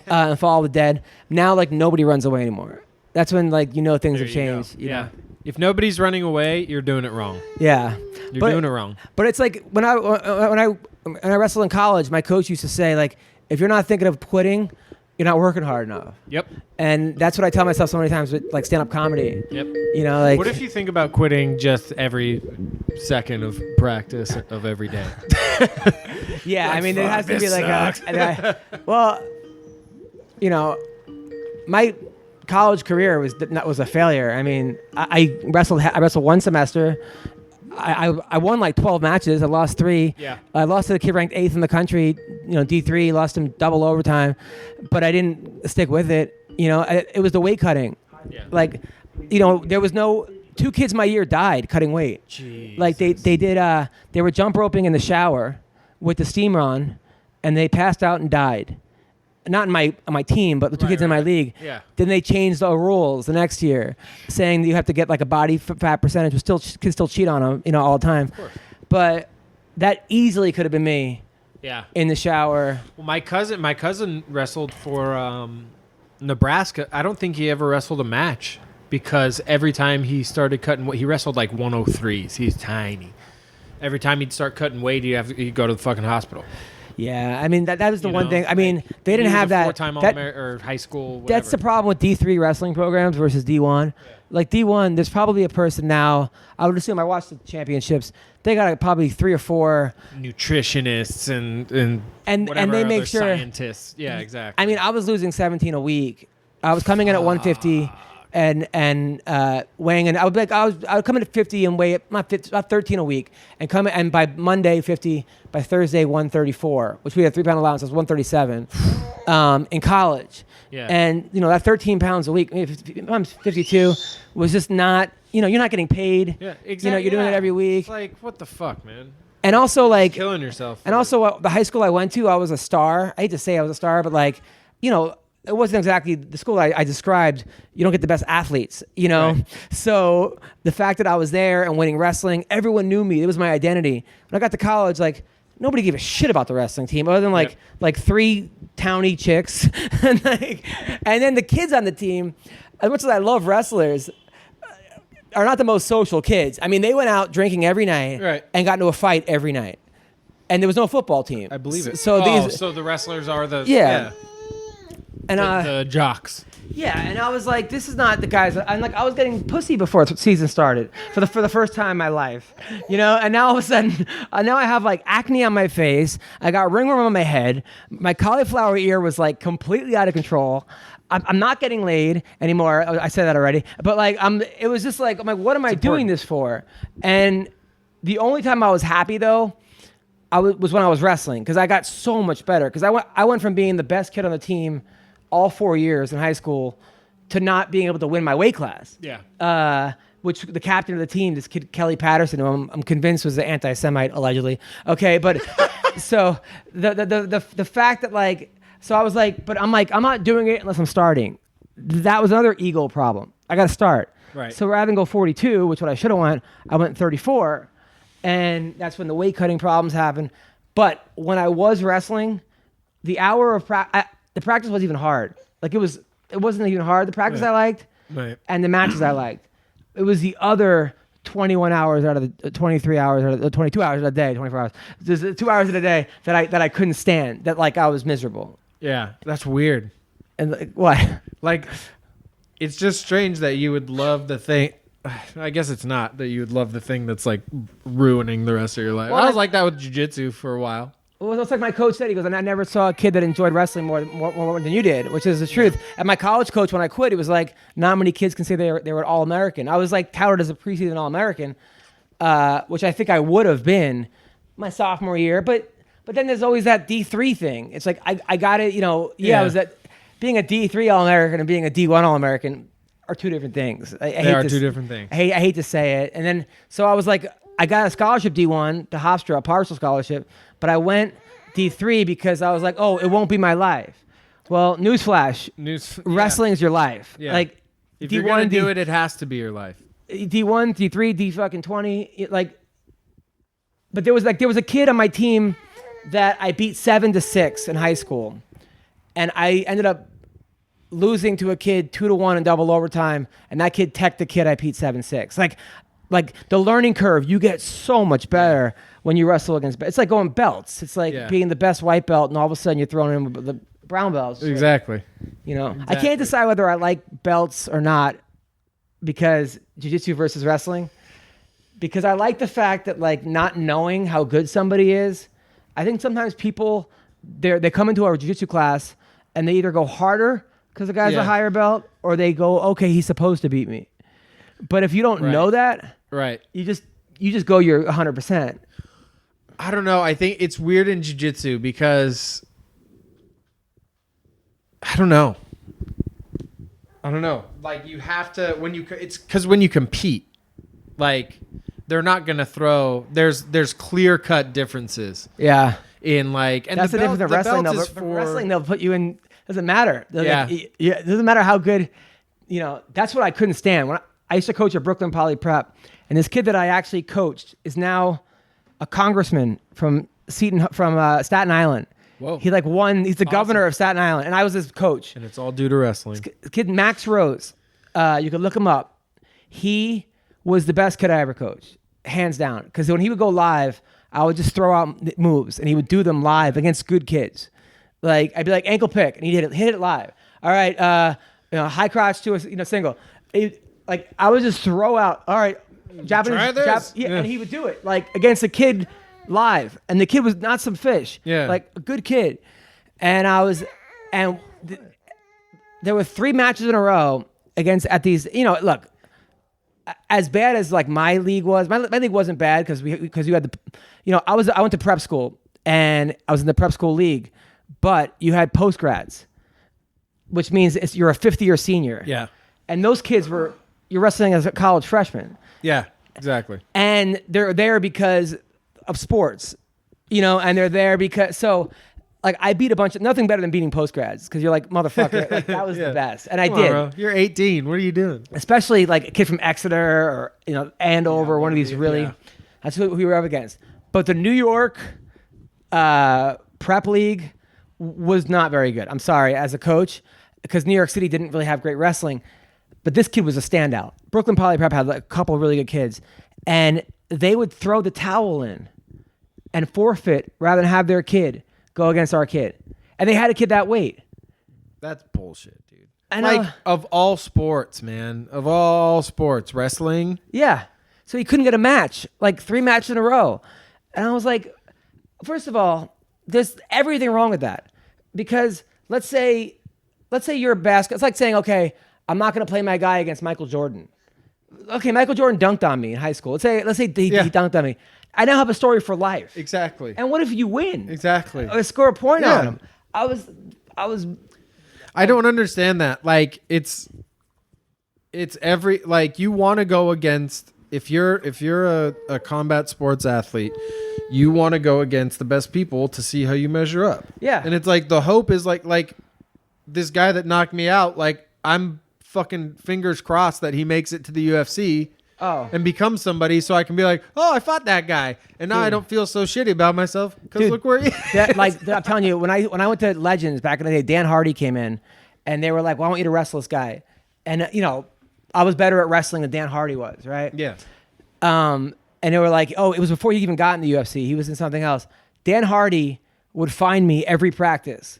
and follow the dead. Now like nobody runs away anymore. That's when like things There have you go. changed. You Yeah. know? If nobody's running away, you're doing it wrong. Yeah. You're doing it wrong. But it's like when I wrestled in college, my coach used to say like, if you're not thinking of quitting, you're not working hard enough. Yep. And that's what I tell myself so many times with like stand-up comedy. Yep. Like What if you think about quitting just every second of practice of every day? yeah, Like, I mean, it has to be like sucks. my college career was a failure. I mean, I wrestled one semester. I won like 12 matches. I lost 3. Yeah. I lost to the kid ranked 8th in the country, D3, lost him double overtime, but I didn't stick with it. It was the weight cutting. Yeah. Like, there was no 2 kids my year died cutting weight. Jesus. Like they were jump roping in the shower with the steamer on, and they passed out and died. Not on my team, but the 2 kids in my league. Yeah. Then they changed the rules the next year, saying that you have to get like a body fat percentage. Can still cheat on them, all the time. Of course. But that easily could have been me. Yeah. In the shower. Well, my cousin wrestled for Nebraska. I don't think he ever wrestled a match because every time he started cutting weight, he wrestled like 103s. He's tiny. Every time he'd start cutting weight, he'd go to the fucking hospital. Yeah, I mean that is the one thing. I mean, they didn't have that. 4-time or high school. Whatever. That's the problem with D3 wrestling programs versus D1. Yeah. Like D1, there's probably a person now. I would assume I watched the championships. They got probably 3 or 4 nutritionists and and they make sure scientists. Yeah, exactly. I mean, I was losing 17 a week. I was coming in at 150 and weighing in. I would come in at 50 and weigh about 13 a week and by Monday 50, by Thursday 134, which we had 3-pound allowance. I was 137 in college. Yeah. And that 13 pounds a week, if I'm 52, was just not. You're not getting paid. Yeah, exactly. You're doing it every week. It's like, what the fuck, man? And also like killing yourself. And also the high school I went to, I was a star. I hate to say I was a star, but like, it wasn't exactly the school I described. You don't get the best athletes, Right. So the fact that I was there and winning wrestling, everyone knew me. It was my identity. When I got to college, like nobody gave a shit about the wrestling team other than like 3 towny chicks, and then the kids on the team. As much as I love wrestlers, are not the most social kids. I mean, they went out drinking every night Right. and got into a fight every night, and there was no football team. I believe it. So the wrestlers are the and the jocks. Yeah, and I was like, this is not the guys. I was getting pussy before the season started for the first time in my life, And now all of a sudden, now I have like acne on my face. I got ringworm on my head. My cauliflower ear was like completely out of control. I'm not getting laid anymore. I said that already, but like it was just like I'm like, what am I doing this for? And the only time I was happy though, was when I was wrestling because I got so much better. Because I went from being the best kid on the team all 4 years in high school to not being able to win my weight class. Yeah. Which the captain of the team, this kid Kelly Patterson, who I'm convinced was an anti-Semite allegedly. Okay, but so the fact that like. So I was like, but I'm not doing it unless I'm starting. That was another ego problem. I got to start. Right. So rather than go 42, which what I should have went, I went 34, and that's when the weight cutting problems happened. But when I was wrestling, the hour of the practice was even hard. Like it wasn't even hard. The practice I liked, and the matches I liked. It was the other 21 hours out of the 23 hours out of the 22 hours a day, 24 hours. There's 2 hours in a day that I couldn't stand. That like I was miserable. Yeah, that's weird. And like, what? Like, it's just strange that you would love the thing. I guess it's not that you would love the thing that's like ruining the rest of your life. Well, I was like that with jiu-jitsu for a while. Well, it's like my coach said. He goes, and I never saw a kid that enjoyed wrestling more than you did, which is the truth. And my college coach, when I quit, he was like, not many kids can say they were an All-American. I was like touted as a preseason All-American, which I think I would have been my sophomore year. But then there's always that D3 thing. It's like I got it, I was that being a D3 All-American and being a D1 All-American are two different things. They are two different things. I hate to say it. And then so I was like, I got a scholarship D1 to Hofstra, a partial scholarship, but I went D3 because I was like, oh, it won't be my life. Well, newsflash, wrestling is your life. Yeah. Like if D1, you're gonna do it, it has to be your life. D1, D3, D fucking 20, like. But there was a kid on my team that I beat 7-6 in high school, and I ended up losing to a kid 2-1 in double overtime, and that kid teched the kid I beat 7-6. Like the learning curve, you get so much better when you wrestle against. It's like going belts. It's like being the best white belt, and all of a sudden you're thrown in with the brown belts. Exactly. You know, I can't decide whether I like belts or not because jiu-jitsu versus wrestling. Because I like the fact that like not knowing how good somebody is. I think sometimes people they come into our jiu-jitsu class and they either go harder because the guy's a higher belt, or they go, okay, he's supposed to beat me. But if you don't know that, you just go your 100%. I don't know. I think it's weird in jiu-jitsu because I don't know. Like you have to it's because when you compete, like they're not gonna throw. There's clear-cut differences. Yeah. In like, and that's the difference in wrestling. Wrestling, they'll put you in. Doesn't matter. It doesn't matter how good. You know, that's what I couldn't stand. When I used to coach at Brooklyn Poly Prep, and this kid that I actually coached is now a congressman from Staten Island. Whoa. He like won. He's the governor of Staten Island, and I was his coach. And it's all due to wrestling. This kid Max Rose. You can look him up. He was the best kid I ever coached, hands down. Because when he would go live, I would just throw out moves, and he would do them live against good kids. Like I'd be like ankle pick, and he'd hit it live. All right, high crotch to a single. Like I would just throw out. All right, Japanese. And he would do it like against a kid live, and the kid was not some fish. Yeah, like a good kid. And there were 3 matches in a row at these. You know, look. As bad as like my league was, my league wasn't bad because you had I went to prep school and I was in the prep school league, but you had post grads, which means you're a 5th-year senior. Yeah, and those kids you're wrestling as a college freshman. Yeah, exactly. And they're there because of sports, and they're there because like I beat nothing better than beating post grads because you're like motherfucker, like, that was the best, and I did. Bro. You're 18. What are you doing? Especially like a kid from Exeter or Andover, one of these really. Yeah. That's who we were up against. But the New York prep league was not very good. I'm sorry, as a coach, because New York City didn't really have great wrestling. But this kid was a standout. Brooklyn Poly Prep had a couple of really good kids, and they would throw the towel in and forfeit rather than have their kid go against our kid. And they had a kid that weight. That's bullshit, dude. And of all sports, man. Of all sports, wrestling. Yeah. So he couldn't get a match, like 3 matches in a row. And I was like, first of all, there's everything wrong with that. Because let's say you're a basket. It's like saying, okay, I'm not going to play my guy against Michael Jordan. Okay, Michael Jordan dunked on me in high school. Let's say he dunked on me. I now have a story for life. Exactly. And what if you win? Exactly. Or score a point on him? I don't understand that. Like it's every like you want to go against if you're a combat sports athlete, you want to go against the best people to see how you measure up. Yeah. And it's like the hope is like this guy that knocked me out, like I'm fucking fingers crossed that he makes it to the UFC. Oh. And become somebody so I can be like, oh, I fought that guy. And now I don't feel so shitty about myself because look where he is. I'm telling you, when I went to Legends back in the day, Dan Hardy came in and they were like, well, I want you to wrestle this guy. And, I was better at wrestling than Dan Hardy was, right? Yeah. And they were like, oh, it was before he even got in the UFC. He was in something else. Dan Hardy would find me every practice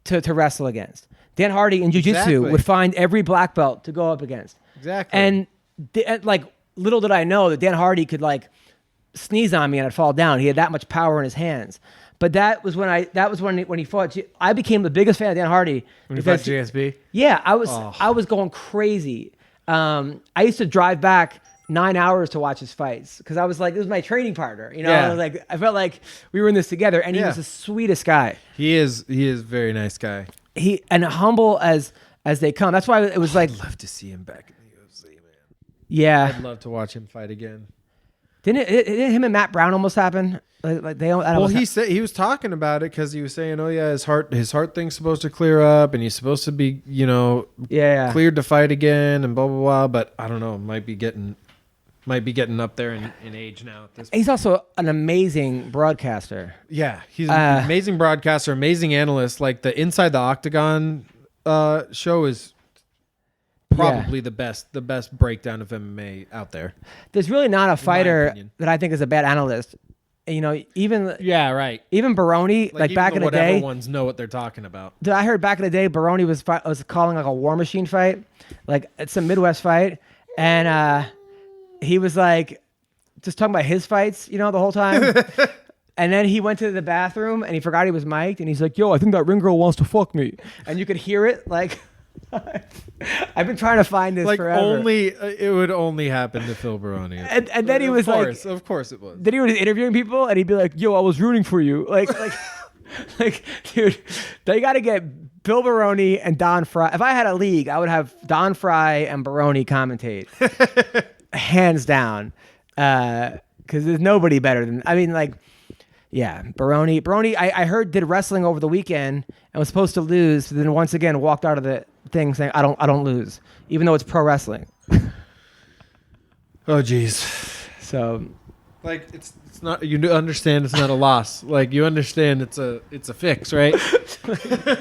to wrestle against. Dan Hardy in jiu-jitsu would find every black belt to go up against. Exactly. And little did I know that Dan Hardy could like sneeze on me and I'd fall down. He had that much power in his hands. But that was when he fought. I became the biggest fan of Dan Hardy when he fought GSP. Yeah, I was going crazy. I used to drive back 9 hours to watch his fights because I was like, this was my training partner. I felt like we were in this together, and he was the sweetest guy. He is a very nice guy. And humble as they come. That's why it was like, I'd love to see him back in the UFC, man. Yeah, I'd love to watch him fight again. Didn't him and Matt Brown almost happen? He said he was talking about it because he was saying, "Oh yeah, his heart thing's supposed to clear up, and he's supposed to be, cleared to fight again, and blah blah blah." But I don't know, might be getting up there in age now. At this point. He's also an amazing broadcaster. Yeah, he's an amazing broadcaster, amazing analyst. Like the Inside the Octagon show is probably the best breakdown of MMA out there. There's really not a fighter opinion. that I think is a bad analyst. You know, even right. even Baroni, like even back in the day, ones know what they're talking about. Dude, I heard back in the day, Baroni was calling like a War Machine fight, like it's a Midwest fight, and he was like just talking about his fights, you know, the whole time. And then he went to the bathroom and he forgot he was mic'd, and he's like, "Yo, I think that ring girl wants to fuck me," and you could hear it like. I've been trying to find this forever. It would only happen to Phil Baroni. And then he was like, of course it was. Then he was interviewing people, and he'd be like, "Yo, I was rooting for you." Like, dude, they got to get Bill Baroni and Don Fry. If I had a league, I would have Don Fry and Baroni commentate, hands down, because there's nobody better than. I mean, like. Yeah, Baroni. I heard did wrestling over the weekend and was supposed to lose, but then once again walked out of the thing saying, "I don't lose," even though it's pro wrestling. Oh, jeez. So, like it's not. You understand it's not a loss. Like you understand it's a fix, right?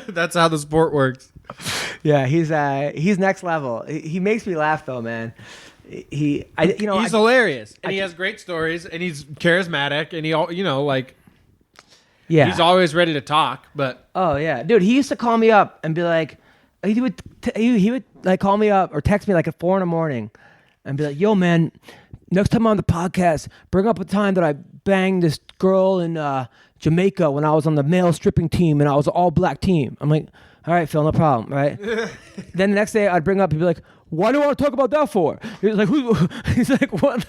That's how the sport works. Yeah, he's next level. He makes me laugh though, man. He's hilarious, and he has great stories, and he's charismatic, and yeah, he's always ready to talk. But oh yeah, dude, he used to call me up and be like, he would like call me up or text me like at 4 a.m. and be like, "Yo, man, next time I'm on the podcast, bring up a time that I banged this girl in Jamaica when I was on the male stripping team and I was an all black team." I'm like, "All right, Phil, no problem, right?" Then the next day I'd bring up, he'd be like, "Why do you want to talk about that for?" He's like, he's like, "What?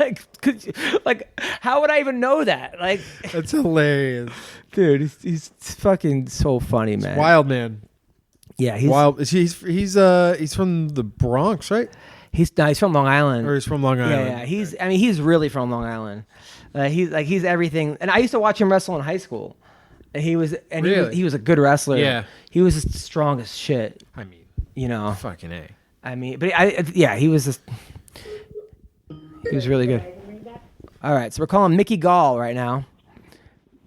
Like, how would I even know that?" Like, that's hilarious, dude. He's fucking so funny, man. Wild man. Yeah, he's wild. He's from the Bronx, right? He's from Long Island. Or he's from Long Island. Yeah. He's really from Long Island. He's everything. And I used to watch him wrestle in high school. And he was a good wrestler. Yeah. He was strong as shit. I mean, you know, fucking A. I mean, but he was really good. All right, so we're calling Mickey Gall right now.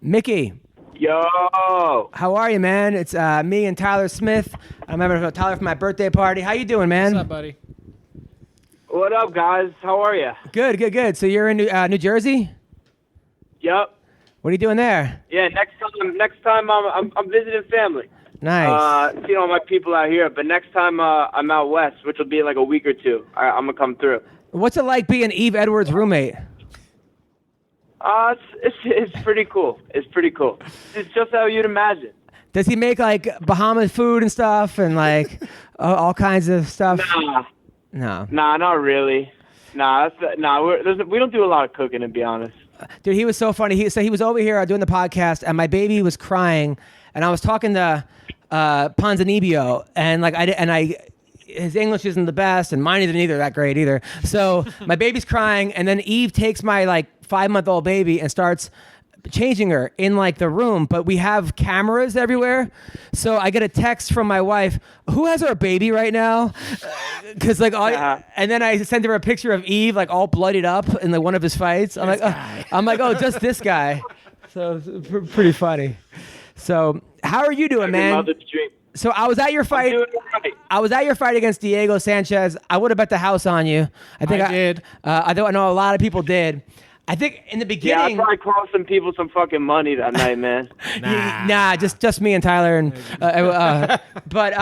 Mickey. Yo. How are you, man? It's me and Tyler Smith. I'm having Tyler for my birthday party. How you doing, man? What's up, buddy? What up, guys? How are you? Good. So you're in New Jersey? Yep. What are you doing there? Yeah, next time I'm visiting family. Nice. Seeing all my people out here, but next time I'm out west, which will be in like a week or two. I'm gonna come through. What's it like being Eve Edwards' roommate? It's pretty cool. It's pretty cool. It's just how you'd imagine. Does he make like Bahamas food and stuff and like all kinds of stuff? No. Nah, not really. Nah, we don't do a lot of cooking, to be honest. Dude, he was so funny. He was over here doing the podcast, and my baby was crying, and I was talking to Ponzanibio, and his English isn't the best, and mine isn't either that great either. So my baby's crying, and then Eve takes my 5-month-old baby and starts changing her in the room, but we have cameras everywhere. So I get a text from my wife, "Who has our baby right now?" Because and then I sent her a picture of Eve all bloodied up in one of his fights. I'm like, oh, just this guy. So it's pretty funny. So how are you doing, man? So I was at your fight. I was at your fight against Diego Sanchez. I would have bet the house on you. I did. I know a lot of people did. I think in the beginning. Yeah, I probably cost some people some fucking money that night, man. Nah, just me and Tyler and. But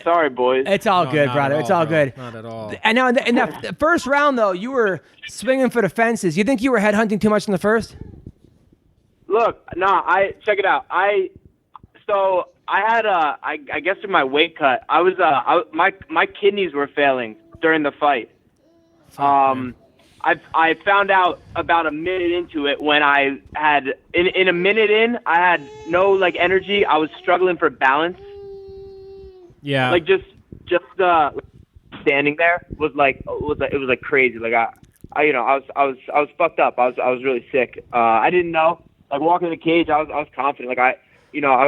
sorry, boys. It's all good, brother. It's all good. Not at all. And now in the first round, though, you were swinging for the fences. You think you were headhunting too much in the first? Look, check it out. I had I guess in my weight cut, my kidneys were failing during the fight. I found out about a minute into it when I had in a minute in, I had no energy. I was struggling for balance. Yeah. Just standing there was crazy. I was fucked up. I was really sick. I didn't know. Walking in the cage, I was confident. I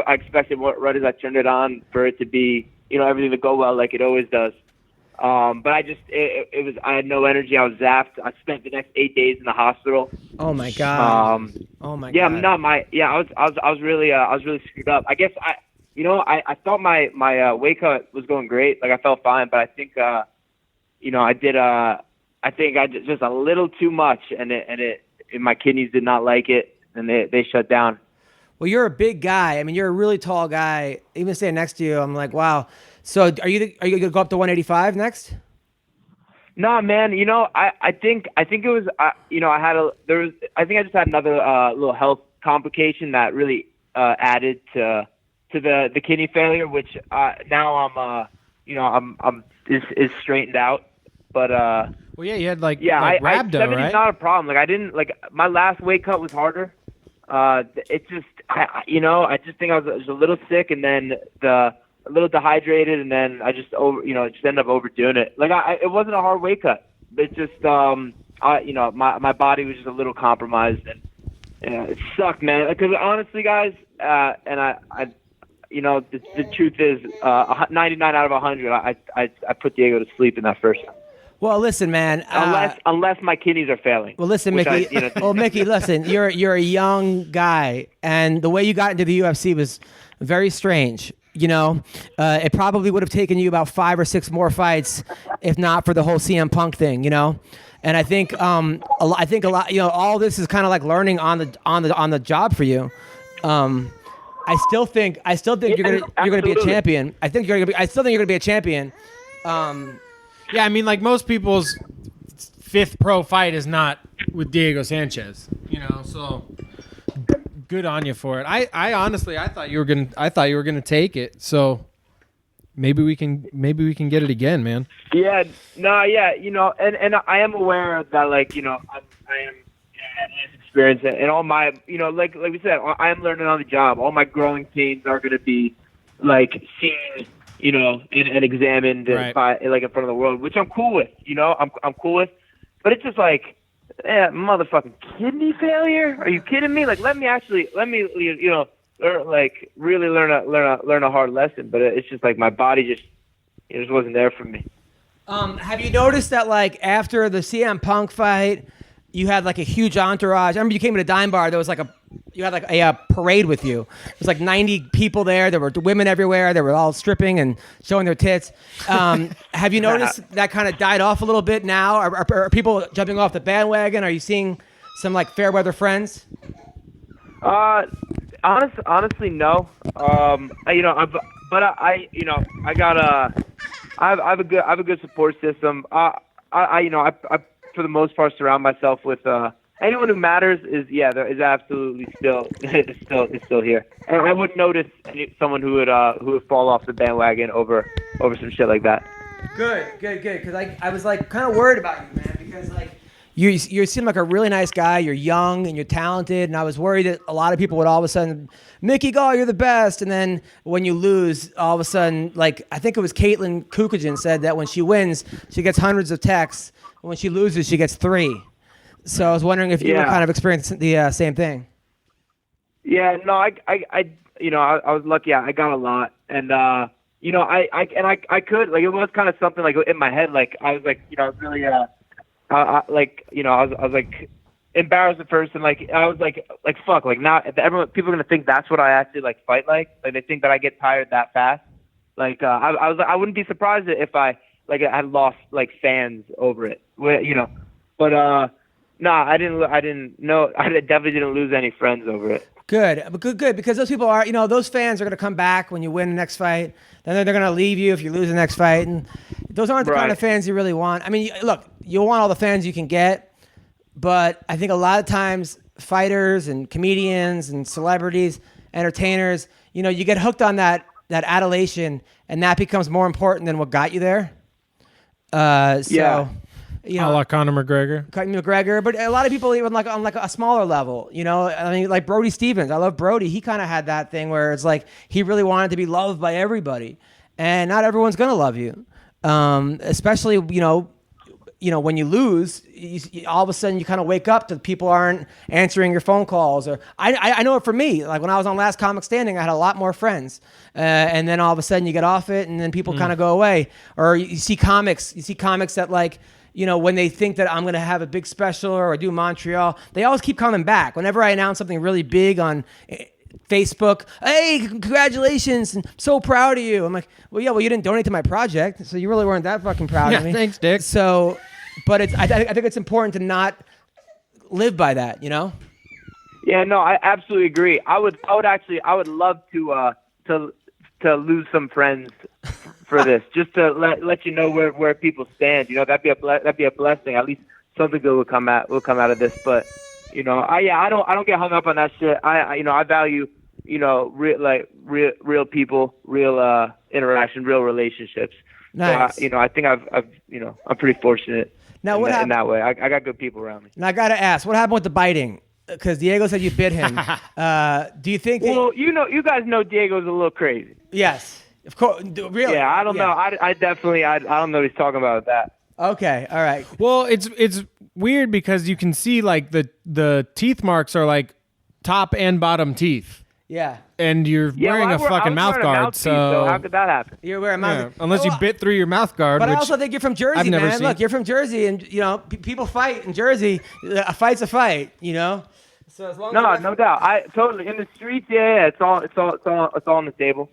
expected right as I turned it on for it to be, everything to go well like it always does. But I had no energy. I was zapped. I spent the next 8 days in the hospital. Oh my God. I was really screwed up. I guess I thought my weight cut was going great. Like I felt fine, but I think I did I think I did just a little too much, and my kidneys did not like it, and they shut down. Well, you're a big guy. I mean, you're a really tall guy. Even standing next to you, I'm like, wow. So are you gonna go up to 185 next? No, man. I think it was I just had another little health complication that really added to the kidney failure, which now I'm is straightened out. But well, yeah, you had like rhabdo, 70 right? is not a problem. Like I didn't my last weight cut was harder. It just I just think I was a little sick, and then a little dehydrated, and then I just just ended up overdoing it. Like it wasn't a hard weight cut. It just my body was just a little compromised, and it sucked, man. Because honestly, guys, and the truth is, 99 out of 100, I put Diego to sleep in that first round. Well, listen, man. Unless my kidneys are failing. Well, listen, Mickey. Mickey, listen. You're a young guy, and the way you got into the UFC was very strange. It probably would have taken you about 5 or 6 more fights, if not for the whole CM Punk thing. And I think a lot. All this is kind of like learning on the job for you. I still think you're gonna be a champion. I still think you're gonna be a champion. Yeah, I mean, like most people's 5th pro fight is not with Diego Sanchez, so good on you for it. I honestly, I thought you were gonna take it. So maybe we can get it again, man. Yeah, no, yeah, and I am aware that I am experience and all my, like we said, I am learning on the job. All my growing pains are going to be seen, and examined right. by in front of the world, which I'm cool with. I'm cool with, but it's just motherfucking kidney failure. Are you kidding me? Let me really learn a hard lesson. But it's just my body just wasn't there for me. Have you noticed that after the CM Punk fight, you had a huge entourage? I remember you came to the Dime Bar. There was you had a parade with you. There was 90 people there. There were women everywhere. They were all stripping and showing their tits. Have you noticed that kind of died off a little bit now? Are people jumping off the bandwagon? Are you seeing some fair weather friends? Honestly, no. I have a good support system. I for the most part surround myself with anyone who matters is absolutely still here. And I wouldn't notice someone who would fall off the bandwagon over some shit like that. Good. Because I was kind of worried about you, man, because you seem like a really nice guy. You're young and you're talented, and I was worried that a lot of people would all of a sudden, Mickey Gall, you're the best. And then when you lose, all of a sudden, I think it was Caitlin Kukogen said that when she wins, she gets hundreds of texts. When she loses, she gets 3. So I was wondering if you were kind of experiencing the same thing. Yeah, no, I was lucky. I got a lot, and I could it was kind of something in my head. I was I was really I was embarrassed at first, and I was fuck, now everyone, people are gonna think that's what I actually fight like they think that I get tired that fast. I wouldn't be surprised if I had lost fans over it, but I didn't know. I definitely didn't lose any friends over it. Good, because those people are, those fans are gonna come back when you win the next fight. Then they're gonna leave you if you lose the next fight, and those aren't the kind of fans you really want. I mean, look, you want all the fans you can get, but I think a lot of times fighters and comedians and celebrities, entertainers, you get hooked on that adulation, and that becomes more important than what got you there. A la Conor McGregor, but a lot of people even on a smaller level, I mean, Brody Stevens. I love Brody. He kind of had that thing where it's he really wanted to be loved by everybody, and not everyone's gonna love you, especially when you lose. All of a sudden you kind of wake up to people aren't answering your phone calls. Or I know it for me. When I was on Last Comic Standing, I had a lot more friends, and then all of a sudden you get off it, and then people kind of go away. Or you see comics that when they think that I'm going to have a big special or do Montreal, they always keep coming back. Whenever I announce something really big on Facebook, hey, congratulations, and so proud of you. I'm like, well, yeah, well, you didn't donate to my project, so you really weren't that fucking proud of me. Thanks, Dick. So, but I think it's important to not live by that, you know? Yeah, no, I absolutely agree. I would love to lose some friends for this, just to let you know where people stand. You know, that'd be a blessing. At least something good will come out of this. But you know, I don't get hung up on that shit. I value, you know, real people, real interaction, real relationships. Nice. So you know, I think I've you know, I'm pretty fortunate. Now, in that way, I got good people around me. Now I gotta ask, what happened with the biting? Because Diego said you bit him. Do you think? Well, you guys know Diego's a little crazy. Yes, of course. Really? Yeah, I don't know. I definitely I don't know what he's talking about with that. Okay, all right. Well, it's weird because you can see like the teeth marks are like top and bottom teeth. Yeah. And you're wearing a fucking mouth guard, so how could that happen? You're wearing a mouth guard. Unless you bit through your mouth guard. But I which also think you're from Jersey, I've never man. seen. Look, you're from Jersey, and you know people fight in Jersey. A fight's a fight, you know. So as long No doubt. I totally in the streets. Yeah, it's all on the table.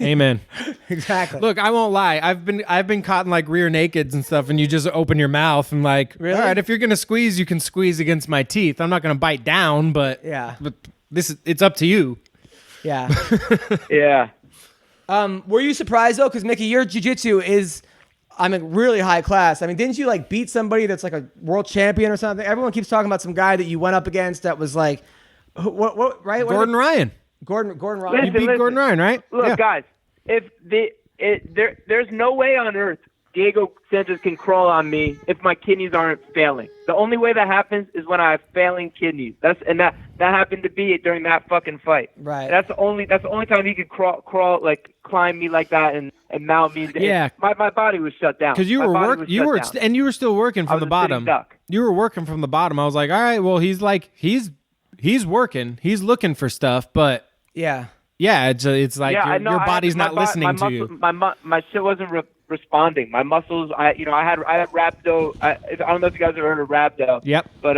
Amen. Exactly. Look, I won't lie. I've been caught in like rear nakeds and stuff, and you just open your mouth and like, Really? all right, if you're gonna squeeze, you can squeeze against my teeth. I'm not gonna bite down, but Yeah. But it's up to you. Yeah. Yeah. Were you surprised though? Because Mickey, your jiu-jitsu is, really high class. I mean, didn't you like beat somebody that's like a world champion or something? Everyone keeps talking about some guy that you went up against that was like, what right? Gordon Ryan. Gordon Ryan. You beat Gordon Ryan, right? Look, Yeah. guys, if there's no way on earth Diego Sanchez can crawl on me if my kidneys aren't failing. The only way that happens is when I have failing kidneys. That happened to be it during that fucking fight. Right. That's the only time he could crawl like climb me like that and mount me. Yeah. My body was shut down. Because you My were body work, was you shut were, down. and you were still working I from was the a sitting bottom. duck. You were working from the bottom. I was like, all right, well, he's working, he's looking for stuff, but Yeah. yeah, it's like Yeah, I your, know. your body's my not listening to you. My shit wasn't responding. My muscles, I had rhabdo. I don't know if you guys ever heard of rhabdo. Yep. But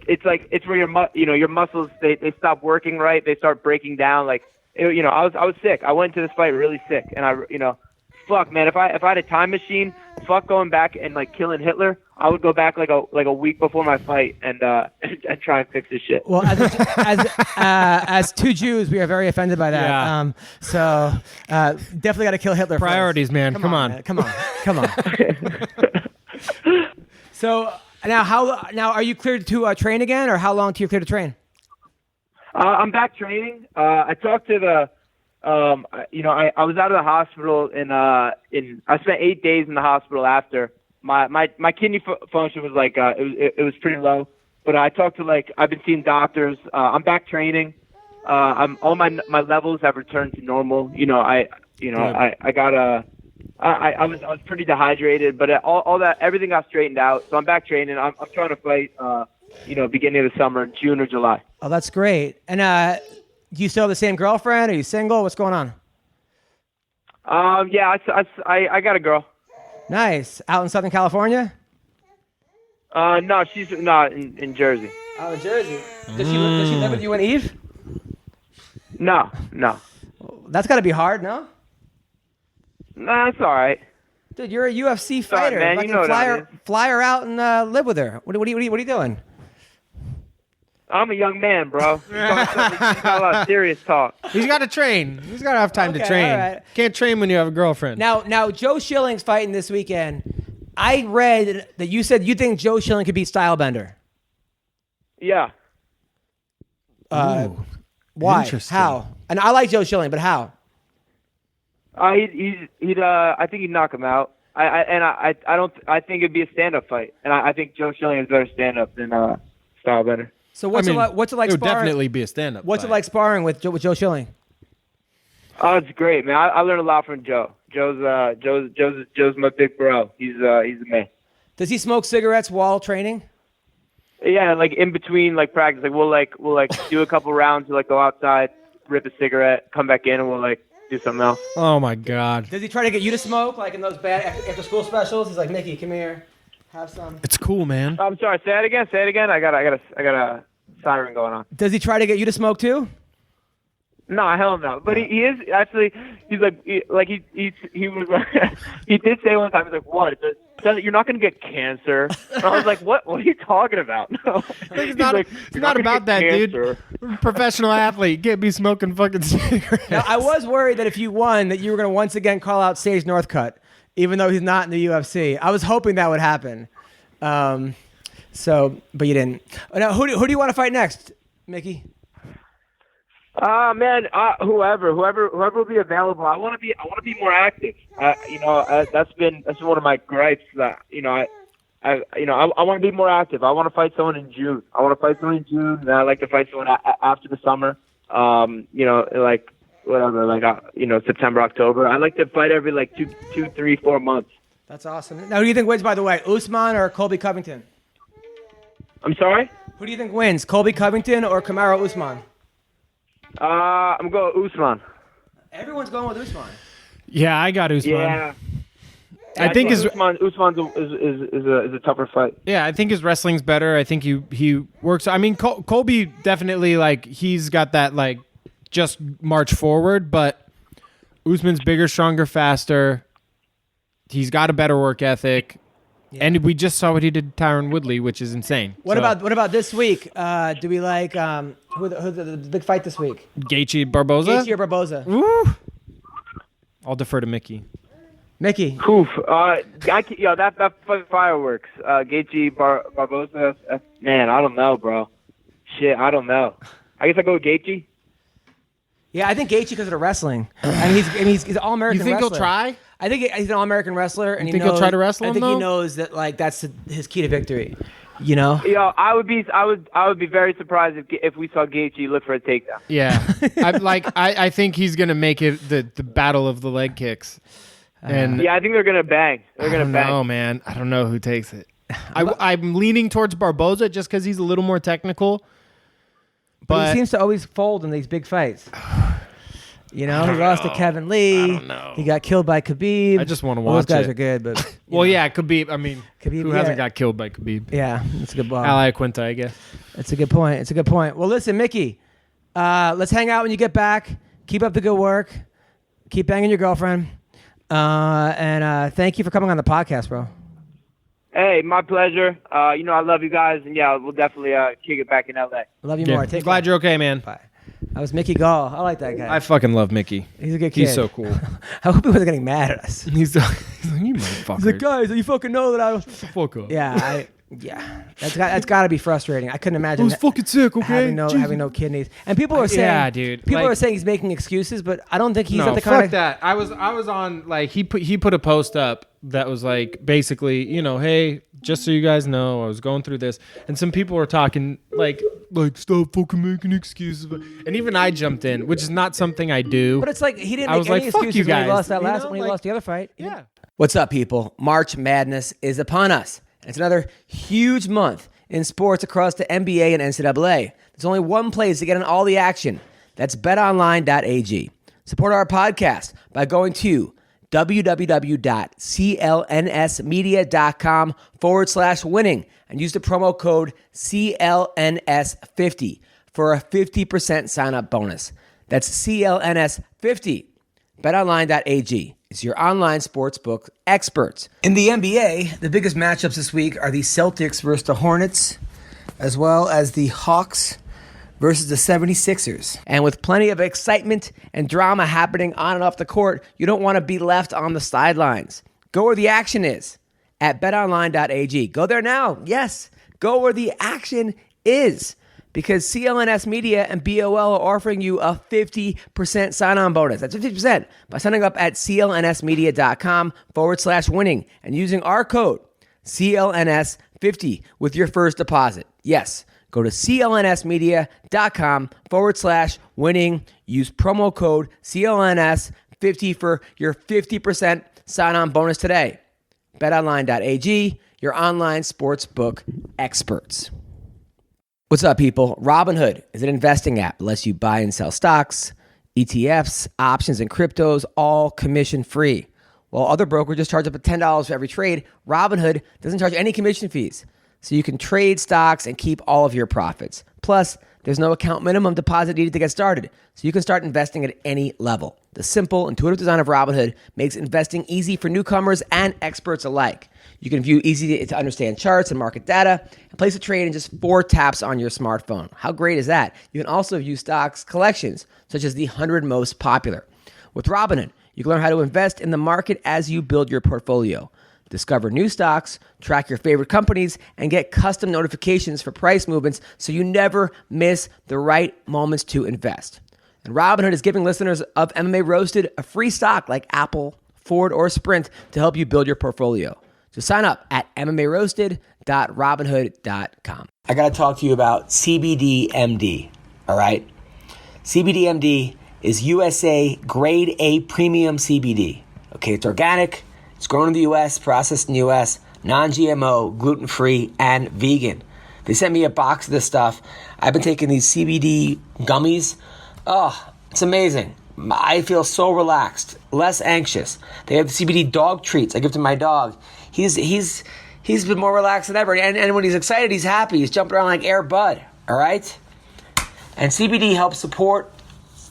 it's where your muscles they stop working right. They start breaking down. Like I was sick. I went to this fight really sick, and fuck man, if I had a time machine, fuck going back and like killing Hitler, I would go back like a week before my fight and try and fix this shit. Well, as two Jews, we are very offended by that. Yeah. So definitely got to kill Hitler. Priorities, first. man. Come on. Man. Come on. So now are you cleared to train again, or how long till you clear to train? I'm back training. I talked to the, I was out of the hospital I spent 8 days in the hospital after my kidney function was like, it was pretty low, but I talked to I've been seeing doctors. I'm back training. All my levels have returned to normal. I was pretty dehydrated, but all that, everything got straightened out. So I'm back training. I'm trying to fight, beginning of the summer, June or July. Oh, that's great. And do you still have the same girlfriend? Are you single? What's going on? Yeah, I got a girl. Nice. Out in Southern California? No, she's not in Jersey. Oh, in Jersey. Does she live with you and Eve? No. That's got to be hard, no? Nah, it's all right. Dude, you're a UFC Sorry, fighter. man, you know what I mean. Fly her out and live with her. What are you doing? I'm a young man, bro. He's got a lot of serious talk. He's got to train. He's got to have time to Okay, train. all right. Can't train when you have a girlfriend. Now Joe Schilling's fighting this weekend. I read that you said you think Joe Schilling could beat Stylebender. Yeah. Ooh, Why? interesting. How? And I like Joe Schilling, but how? I think he'd knock him out. I think it'd be a stand-up fight, and I think Joe Schilling is better stand-up than Stylebender. So what's it like it would sparring? definitely be a stand-up. What's fight. it like sparring with Joe Schilling? Oh, it's great, man. I learned a lot from Joe. Joe's my big bro. He's the man. Does he smoke cigarettes while training? Yeah, like in between practice, we'll do a couple rounds, we'll go outside, rip a cigarette, come back in, and we'll do something else. Oh my God. Does he try to get you to smoke like in those bad after school specials? He's like, Mickey, come here, have some. It's cool, man. I'm sorry. Say it again. I got a siren going on. Does he try to get you to smoke too? No, hell no. But he is actually. He's like he was. He did say one time. He's like, "What? You're not going to get cancer." And I was like, "What? What are you talking about?" No, It's not about that, dude. Professional athlete, can't be smoking fucking cigarettes. Now, I was worried that if you won, that you were going to once again call out Sage Northcutt, even though he's not in the UFC. I was hoping that would happen. But you didn't. Now, who do you want to fight next, Mickey? Man, whoever will be available. I want to be more active. That's been one of my gripes. That I want to be more active. I want to fight someone in June. And I like to fight someone after the summer. September, October. I like to fight every like 2, 3, 4 months. That's awesome. Now, who do you think wins, by the way, Usman or Colby Covington? I'm sorry? Who do you think wins, Colby Covington or Kamaru Usman? I'm going with Usman. Everyone's going with Usman. Yeah, I got Usman. Yeah. I think Usman's is a tougher fight. Yeah, I think his wrestling's better. I think he works. I mean, Colby definitely, like, he's got that, like, just march forward, but Usman's bigger, stronger, faster. He's got a better work ethic. Yeah. And we just saw what he did to Tyron Woodley, which is insane. What about this week? Do we like who the big fight this week? Gaethje Barboza? Gaethje or Barboza? Woo! I'll defer to Mickey. Mickey. Oof. That fireworks. Gaethje Barboza. Man, I don't know, bro. Shit, I don't know. I guess I go with Gaethje. Yeah, I think Gaethje because of the wrestling, and he's an all-American. You think wrestler. he'll try? I think he's an all-American wrestler, and you think he'll try to wrestle him? I think though? he knows that like that's his key to victory. You know? Yeah, I would be very surprised if we saw Gaethje look for a takedown. Yeah, I think he's gonna make it the battle of the leg kicks. And yeah, I think they're gonna bang. I don't know, man. I don't know who takes it. I'm leaning towards Barboza just because he's a little more technical. But he seems to always fold in these big fights. You know, he lost to Kevin Lee. I don't know. He got killed by Khabib. I just want to watch those guys it. are good, but yeah, Khabib. I mean, Khabib, who hasn't got killed by Khabib? Yeah, that's a good ball. Ali Quinta, I guess. That's a good point. Well, listen, Mickey, let's hang out when you get back. Keep up the good work. Keep banging your girlfriend. And thank you for coming on the podcast, bro. Hey, my pleasure. I love you guys, and yeah, we'll definitely kick it back in LA. Love you more. Glad you're okay, man. Bye. That was Mickey Gall. I like that guy. I fucking love Mickey. He's a good kid. He's so cool. I hope he wasn't getting mad at us. He's like, you motherfucker. He's like, guys, you fucking know that I was. Fuck up. Yeah, that's got to be frustrating. I couldn't imagine. I was fucking sick. Okay, having no kidneys. And people are saying, yeah, dude. People are saying he's making excuses, but I don't think he's at the kind fuck of that. I was on like he put a post up that was like basically, hey, just so you guys know, I was going through this, and some people were talking like stop fucking making excuses, and even I jumped in, which is not something I do. But it's like he didn't I make was any like, fuck excuses you when he guys, lost that when he lost the other fight. Yeah. What's up, people? March Madness is upon us. It's another huge month in sports across the NBA and NCAA. There's only one place to get in all the action. That's betonline.ag. Support our podcast by going to www.clnsmedia.com/winning and use the promo code CLNS50 for a 50% sign-up bonus. That's CLNS50. BetOnline.ag is your online sportsbook experts. In the NBA, the biggest matchups this week are the Celtics versus the Hornets, as well as the Hawks versus the 76ers. And with plenty of excitement and drama happening on and off the court, you don't want to be left on the sidelines. Go where the action is at betonline.ag. Go there now. Yes, go where the action is. Because CLNS Media and BOL are offering you a 50% sign-on bonus. That's 50% by signing up at clnsmedia.com/winning and using our code CLNS50 with your first deposit. Yes, go to clnsmedia.com/winning. Use promo code CLNS50 for your 50% sign-on bonus today. BetOnline.ag, your online sportsbook experts. What's up, people? Robinhood is an investing app that lets you buy and sell stocks, ETFs, options, and cryptos, all commission-free. While other brokerages charge up to $10 for every trade, Robinhood doesn't charge any commission fees, so you can trade stocks and keep all of your profits. Plus, There's no account minimum deposit needed to get started, so you can start investing at any level. The simple, intuitive design of Robinhood makes investing easy for newcomers and experts alike. You can view easy-to-understand charts and market data and place a trade in just 4 taps on your smartphone. How great is that? You can also view stocks collections, such as the 100 most popular. With Robinhood, you can learn how to invest in the market as you build your portfolio. Discover new stocks, track your favorite companies, and get custom notifications for price movements so you never miss the right moments to invest. And Robinhood is giving listeners of MMA Roasted a free stock like Apple, Ford, or Sprint to help you build your portfolio. So sign up at MMARoasted.robinhood.com. I got to talk to you about CBDMD, all right? CBDMD is USA Grade A Premium CBD. Okay, it's organic. It's grown in the U.S., processed in the U.S., non-GMO, gluten-free, and vegan. They sent me a box of this stuff. I've been taking these CBD gummies. Oh, it's amazing. I feel so relaxed, less anxious. They have the CBD dog treats I give to my dog. He's been more relaxed than ever. And when he's excited, he's happy. He's jumping around like Air Bud, all right? And CBD helps support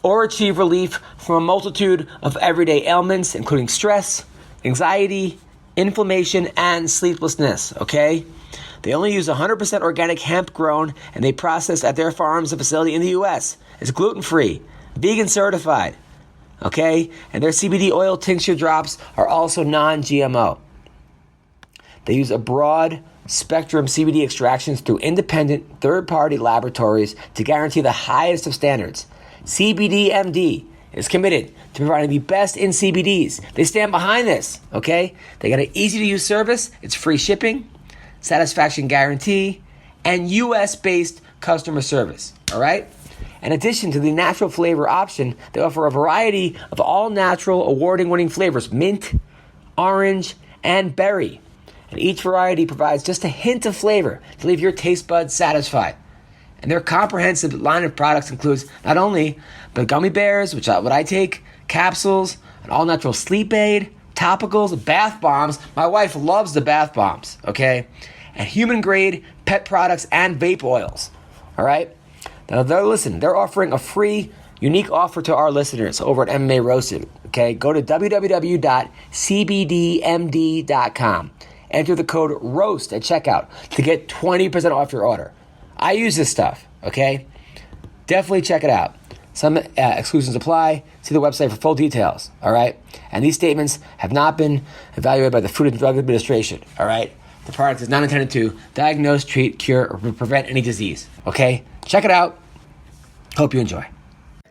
or achieve relief from a multitude of everyday ailments, including stress, anxiety, inflammation, and sleeplessness, okay? They only use 100% organic hemp grown, and they process at their farms and facility in the U.S. It's gluten-free, vegan certified, okay? And their CBD oil tincture drops are also non-GMO. They use a broad spectrum CBD extractions through independent third-party laboratories to guarantee the highest of standards. CBDMD is committed to providing the best in CBDs. They stand behind this, okay? They got an easy-to-use service. It's free shipping, satisfaction guarantee, and U.S.-based customer service, all right? In addition to the natural flavor option, they offer a variety of all-natural, award-winning flavors, mint, orange, and berry. And each variety provides just a hint of flavor to leave your taste buds satisfied. And their comprehensive line of products includes not only the gummy bears, which what I take, capsules, an all-natural sleep aid, topicals, bath bombs. My wife loves the bath bombs, okay? And human-grade pet products and vape oils, all right? Now, they're offering a free, unique offer to our listeners over at MMA Roasted, okay? Go to www.cbdmd.com. Enter the code ROAST at checkout to get 20% off your order. I use this stuff, okay? Definitely check it out. Some exclusions apply. See the website for full details, all right? And these statements have not been evaluated by the Food and Drug Administration, all right? The product is not intended to diagnose, treat, cure, or prevent any disease, okay? Check it out. Hope you enjoy.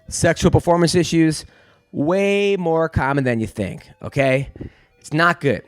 Sexual performance issues, way more common than you think, okay? It's not good.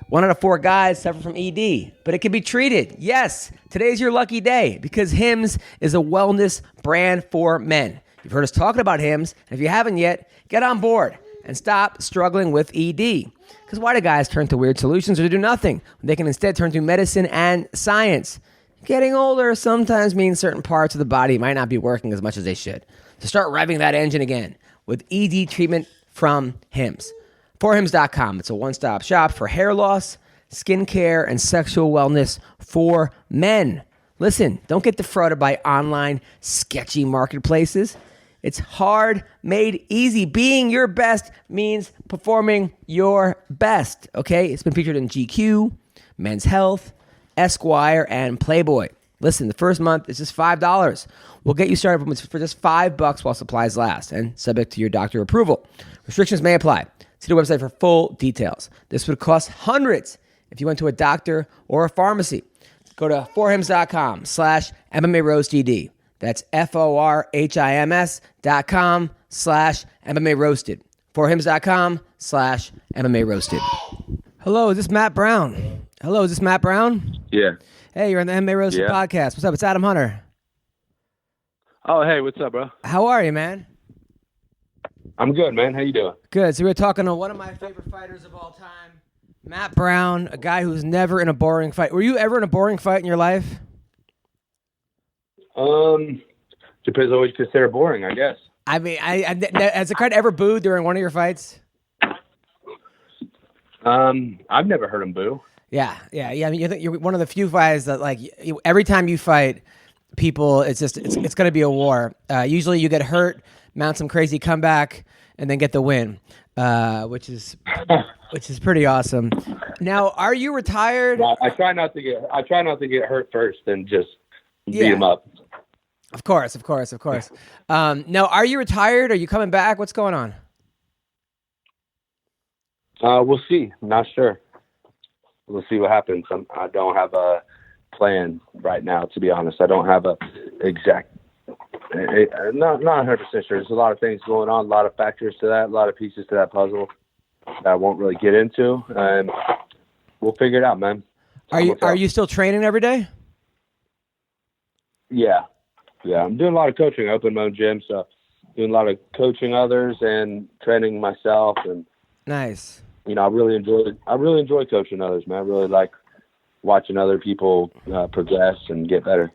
1 out of 4 guys suffer from ED, but it can be treated. Yes, today's your lucky day because Hims is a wellness brand for men. You've heard us talking about Hims, and if you haven't yet, get on board and stop struggling with ED. Because why do guys turn to weird solutions or to do nothing when they can instead turn to medicine and science? Getting older sometimes means certain parts of the body might not be working as much as they should. So start revving that engine again with ED treatment from Hims. Forhims.com. It's a one-stop shop for hair loss, skincare, and sexual wellness for men. Listen, don't get defrauded by online sketchy marketplaces. It's hard made easy. Being your best means performing your best, okay? It's been featured in GQ, Men's Health, Esquire, and Playboy. Listen, the first month is just $5. We'll get you started for just $5 while supplies last and subject to your doctor approval. Restrictions may apply. See the website for full details. This would cost hundreds if you went to a doctor or a pharmacy. Go to forhims.com/MMA Roasted. That's FORHIMS.com/MMA Roasted. Forhims.com/MMA Roasted. Hello, is this Matt Brown? Yeah. Hey, you're on the MMA Roasted Podcast. What's up? It's Adam Hunter. Oh, hey, what's up, bro? How are you, man? I'm good, man. How you doing? Good. So we were talking to one of my favorite fighters of all time, Matt Brown, a guy who's never in a boring fight. Were you ever in a boring fight in your life? Depends on what you consider boring, I guess. I mean, has the crowd ever booed during one of your fights? I've never heard him boo. Yeah. I mean, you're one of the few fighters that, like, every time you fight, people, it's going to be a war. Usually you get hurt, mount some crazy comeback, and then get the win, which is pretty awesome. Now, are you retired? Well, I try not to get hurt first and just beat him up. Of course. Now, are you retired? Are you coming back? What's going on? We'll see. I'm not sure. We'll see what happens. I don't have a plan right now, to be honest. I don't have a exact. Not 100% sure. There's a lot of things going on, a lot of factors to that, a lot of pieces to that puzzle that I won't really get into, and we'll figure it out, man. Are you still training every day? Yeah. I'm doing a lot of coaching. I opened my own gym, so doing a lot of coaching others and training myself. And nice. I really enjoy coaching others, man. I really like watching other people progress and get better.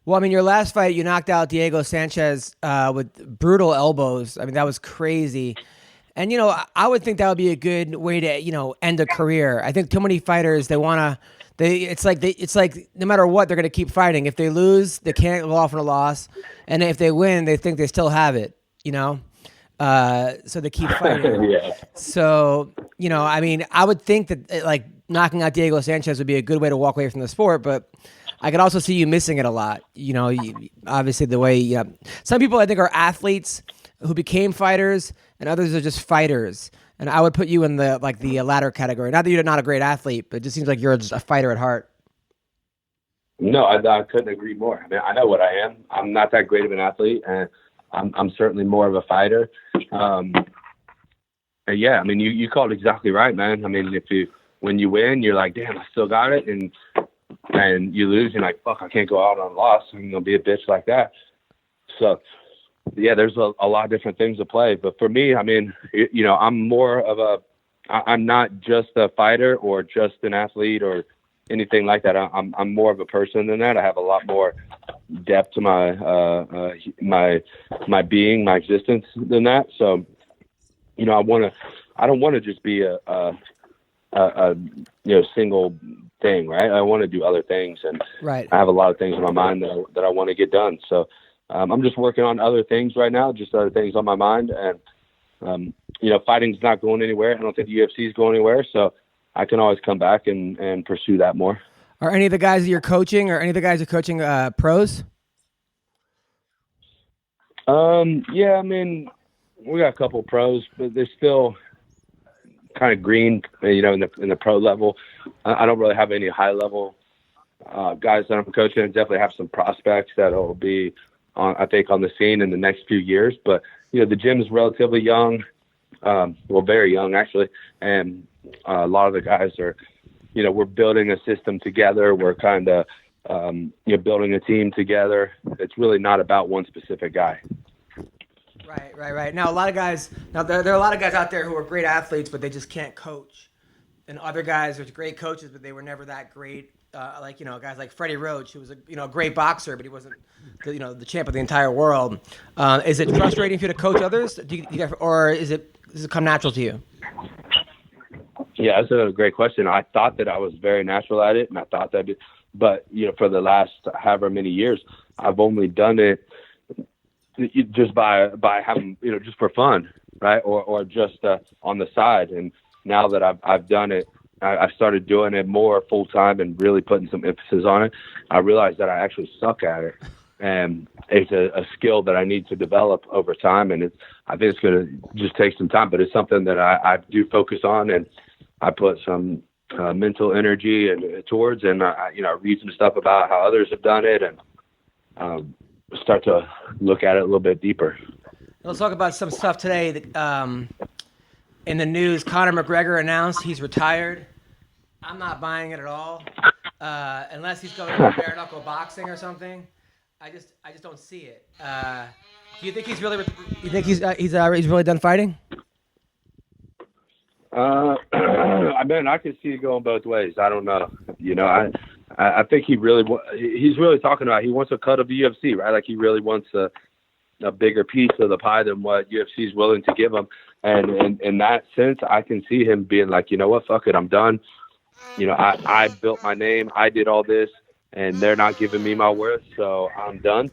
Well, I mean, your last fight, you knocked out Diego Sanchez with brutal elbows. I mean, that was crazy. And, I would think that would be a good way to, end a career. I think too many fighters, it's like no matter what, they're going to keep fighting. If they lose, they can't go off on a loss. And if they win, they think they still have it, so they keep fighting. Yeah. So, I mean, I would think that knocking out Diego Sanchez would be a good way to walk away from the sport, but I could also see you missing it a lot. Obviously the way, some people I think are athletes who became fighters and others are just fighters. And I would put you in the latter category. Not that you're not a great athlete, but it just seems like you're just a fighter at heart. No, I couldn't agree more. I mean, I know what I am. I'm not that great of an athlete, and I'm certainly more of a fighter. And yeah, I mean, you called it exactly right, man. I mean, when you win, you're like, damn, I still got it, and you lose, you're like, fuck, I can't go out on a loss. I'm gonna be a bitch like that. So, yeah, there's a lot of different things to play. But for me, I mean, I'm more of I'm not just a fighter or just an athlete or anything like that. I'm more of a person than that. I have a lot more depth to my being, my existence than that. So, I don't want to just be a single thing, right? I want to do other things, and right. I have a lot of things in my mind that I want to get done. So I'm just working on other things right now, just other things on my mind. And, fighting's not going anywhere. I don't think the UFC is going anywhere. So I can always come back and pursue that more. Are any of the guys that you're coaching or any of the guys you're coaching pros? Yeah, I mean, we got a couple pros, but they're still kind of green, in the pro level. I don't really have any high level guys that I'm coaching. I definitely have some prospects that will be on the scene in the next few years. But the gym is relatively young, very young actually, and a lot of the guys are, we're building a system together. We're kind of building a team together. It's really not about one specific guy. Right. Now, there are a lot of guys out there who are great athletes, but they just can't coach. And other guys are great coaches, but they were never that great. Guys like Freddie Roach, who was a great boxer, but he wasn't, the champ of the entire world. Is it frustrating for you to coach others, or does it come natural to you? Yeah, that's a great question. I thought that I was very natural at it, and I thought that, but for the last however many years, I've only done it just by having, just for fun, right? Or just on the side. And now that I've done it, I started doing it more full time and really putting some emphasis on it. I realized that I actually suck at it, and it's a skill that I need to develop over time. And I think it's going to just take some time, but it's something that I do focus on, and I put some mental energy towards, and I read some stuff about how others have done it, and start to look at it a little bit deeper. Let's talk about some stuff today that, in the news. Conor McGregor announced he's retired. I'm not buying it at all, unless he's going to bare knuckle boxing or something. I just don't see it. Do you think he's really? You think he's really done fighting? I mean, I could see it going both ways. I don't know. I think he's really talking about, he wants a cut of the UFC, right? Like he really wants a bigger piece of the pie than what UFC is willing to give him. And in that sense, I can see him being like, you know what, fuck it, I'm done. I built my name. I did all this, and they're not giving me my worth, so I'm done.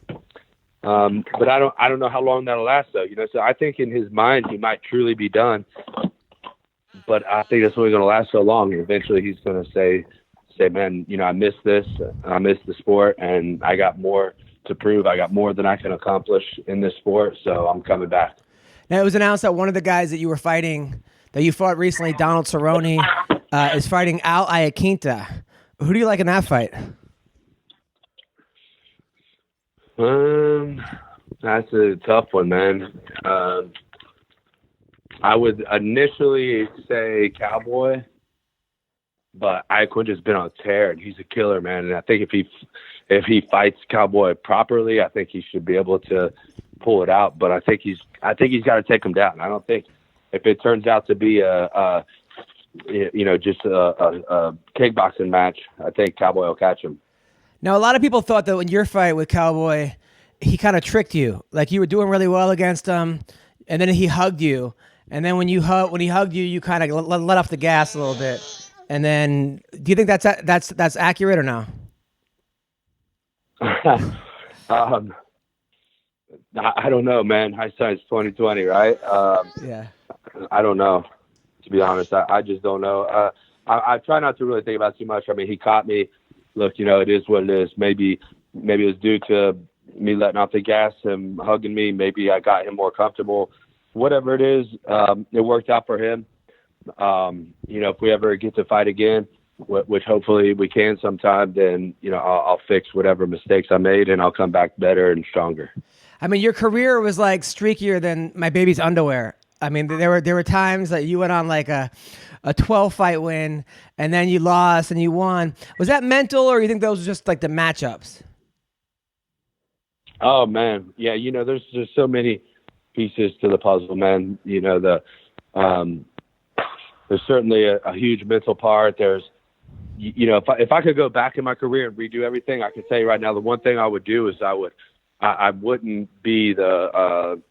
But I don't know how long that'll last, though. So I think in his mind he might truly be done, but I think it's only going to last so long. And eventually he's going to say, man, I miss this, I miss the sport, and I got more to prove. I got more than I can accomplish in this sport, so I'm coming back. Now, it was announced that one of the guys that you fought recently, Donald Cerrone, is fighting Al Iaquinta. Who do you like in that fight? That's a tough one, man. I would initially say Cowboy, but Iaquinta's been on a tear, and he's a killer, man. And I think if he fights Cowboy properly, I think he should be able to pull it out. But I think he's got to take him down. I don't think if it turns out to be just a kickboxing match, I think Cowboy will catch him. Now, a lot of people thought that in your fight with Cowboy, he kind of tricked you. Like, you were doing really well against him, and then he hugged you. And then when he hugged you, you kind of let off the gas a little bit. And then, do you think that's accurate or no? I don't know, man. Hindsight's 20/20, right? Yeah. I don't know. To be honest, I just don't know. I try not to really think about it too much. I mean, he caught me. Look, it is what it is. Maybe it was due to me letting off the gas, him hugging me. Maybe I got him more comfortable. Whatever it is, it worked out for him. If we ever get to fight again, which hopefully we can sometime, then, I'll fix whatever mistakes I made, and I'll come back better and stronger. I mean, your career was like streakier than my baby's underwear. I mean, there were times that you went on like a 12-fight win, and then you lost and you won. Was that mental, or you think those were just like the matchups? Oh man, yeah. There's just so many pieces to the puzzle, man. There's certainly a huge mental part. There's, if I could go back in my career and redo everything, I can tell you right now, the one thing I would do is I wouldn't be the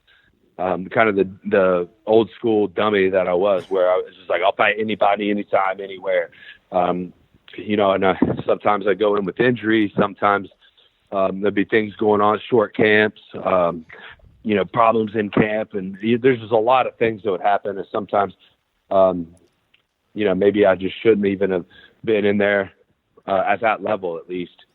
kind of the old school dummy that I was, where I was just like, I'll fight anybody, anytime, anywhere. And sometimes I go in with injury. Sometimes there'd be things going on, short camps, problems in camp. And there's just a lot of things that would happen. And sometimes, maybe I just shouldn't even have been in there at that level, at least.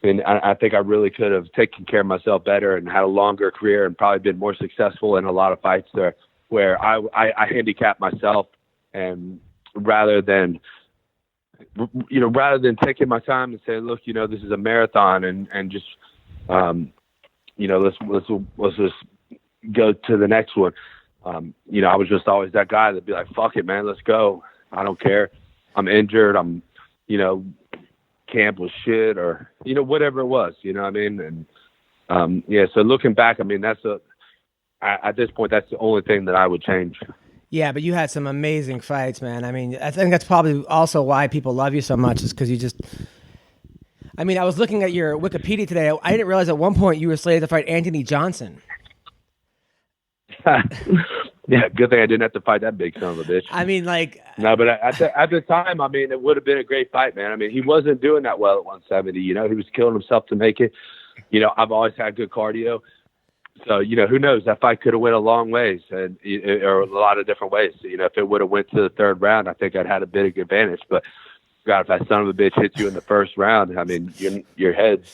And I think I really could have taken care of myself better and had a longer career and probably been more successful in a lot of fights there where I handicapped myself, and rather than taking my time and saying, look, this is a marathon and just, let's just go to the next one. I was just always that guy that'd be like, fuck it, man, let's go. I don't care. I'm injured. I'm, camp was shit, or whatever it was, what I mean. And so looking back, I mean, at this point, that's the only thing that I would change. Yeah, but you had some amazing fights, man. I mean, I think that's probably also why people love you so much, is because you just, I mean, I was looking at your Wikipedia today. I didn't realize at one point you were slated to fight Anthony Johnson. Yeah, good thing I didn't have to fight that big son of a bitch. I mean, like... No, but at the time, I mean, it would have been a great fight, man. I mean, he wasn't doing that well at 170, He was killing himself to make it. I've always had good cardio. So, who knows? That fight could have went a long ways, or a lot of different ways. If it would have went to the third round, I think I'd had a bit of advantage. But, God, if that son of a bitch hits you in the first round, I mean, your head...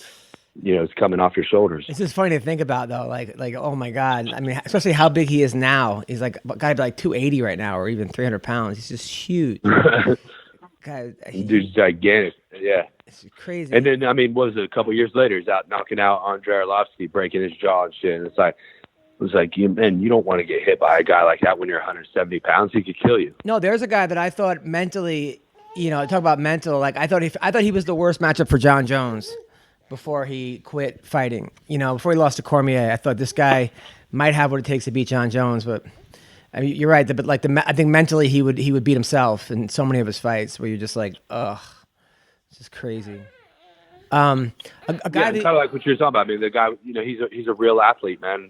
it's coming off your shoulders. It's just funny to think about, though. Like, oh my God. I mean, especially how big he is now. He's like, gotta be like 280 right now, or even 300 pounds. He's just huge. God, dude's gigantic. Yeah. It's crazy. And then, I mean, what was it? A couple years later, he's out knocking out Andrei Arlovsky, breaking his jaw and shit. And it was like, you don't want to get hit by a guy like that when you're 170 pounds. He could kill you. No, there's a guy that I thought mentally, talk about mental. Like, I thought he was the worst matchup for John Jones before he quit fighting. Before he lost to Cormier, I thought this guy might have what it takes to beat John Jones. But I mean, you're right. But I think mentally he would beat himself in so many of his fights, where you're just like, ugh, this is crazy. A guy kind of like what you're talking about. I mean, the guy, he's a real athlete, man.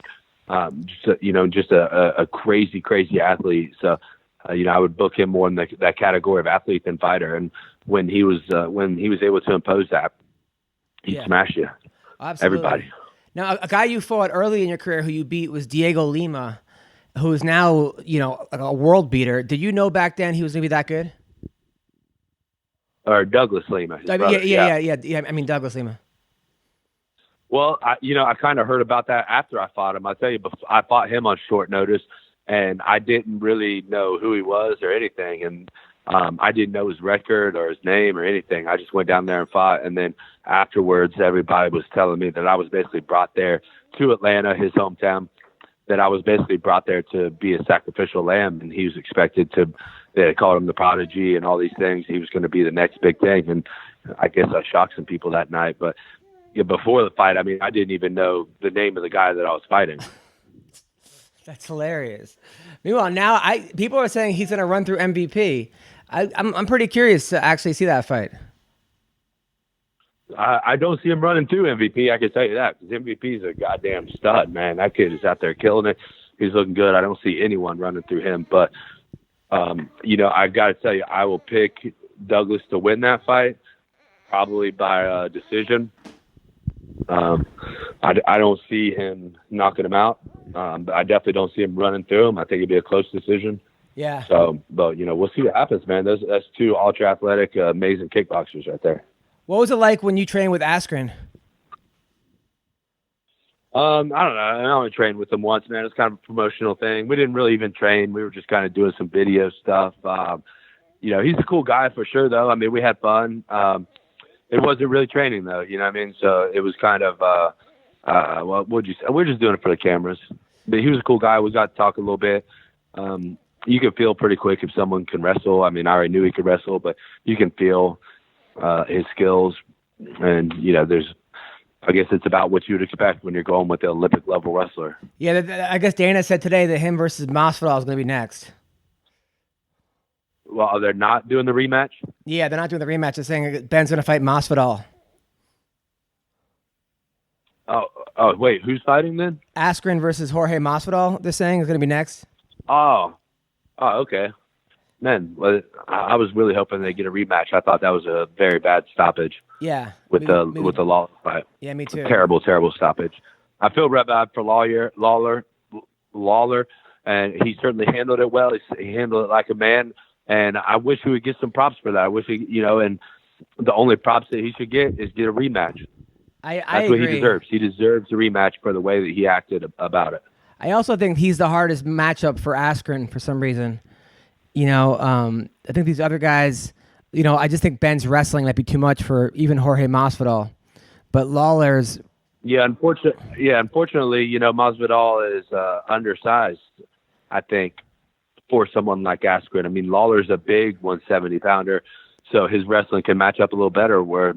Just a crazy athlete. So I would book him more in that category of athlete than fighter. And when he was able to impose that, he'd smash you. Absolutely. Everybody. Now, a guy you fought early in your career who you beat was Diego Lima, who is now, a world beater. Did you know back then he was going to be that good? Or Douglas Lima. Yeah. I mean, Douglas Lima. Well, I kind of heard about that after I fought him. I tell you, I fought him on short notice, and I didn't really know who he was or anything. And I didn't know his record or his name or anything. I just went down there and fought. And then afterwards, everybody was telling me that I was basically brought there to Atlanta, his hometown, that I was basically brought there to be a sacrificial lamb. And he was expected to, they called him the prodigy and all these things. He was going to be the next big thing. And I guess I shocked some people that night. But before the fight, I mean, I didn't even know the name of the guy that I was fighting. That's hilarious. Meanwhile, now people are saying he's going to run through MVP. I'm pretty curious to actually see that fight. I don't see him running through MVP. I can tell you that, because MVP is a goddamn stud, man. That kid is out there killing it. He's looking good. I don't see anyone running through him. But, I got to tell you, I will pick Douglas to win that fight, probably by decision. I don't see him knocking him out. But I definitely don't see him running through him. I think it'd be a close decision. Yeah. So, but we'll see what happens, man. That's two ultra athletic, amazing kickboxers right there. What was it like when you trained with Askren? I don't know. I only trained with him once, man. It's kind of a promotional thing. We didn't really even train. We were just kind of doing some video stuff. He's a cool guy for sure, though. I mean, we had fun. It wasn't really training, though. You know what I mean? So it was kind of, what'd you say? We're just doing it for the cameras. But he was a cool guy. We got to talk a little bit. You can feel pretty quick if someone can wrestle. I mean, I already knew he could wrestle, but you can feel his skills. And, I guess it's about what you would expect when you're going with the Olympic level wrestler. Yeah, I guess Dana said today that him versus Masvidal is going to be next. Well, they're not doing the rematch? Yeah, they're not doing the rematch. They're saying Ben's going to fight Masvidal. Oh, wait, who's fighting then? Askren versus Jorge Masvidal, they're saying, is going to be next. Oh, okay. Man, well, I was really hoping they get a rematch. I thought that was a very bad stoppage. Yeah. With the Lawler fight. Yeah, me too. Terrible stoppage. I feel real bad for Lawler, and he certainly handled it well. He handled it like a man, and I wish he would get some props for that. I wish and the only props that he should get is get a rematch. That's what he deserves. He deserves a rematch for the way that he acted about it. I also think he's the hardest matchup for Askren for some reason. I think these other guys, I just think Ben's wrestling might be too much for even Jorge Masvidal. But Lawler's... Unfortunately, Masvidal is undersized, I think, for someone like Askren. I mean, Lawler's a big 170-pounder, so his wrestling can match up a little better, where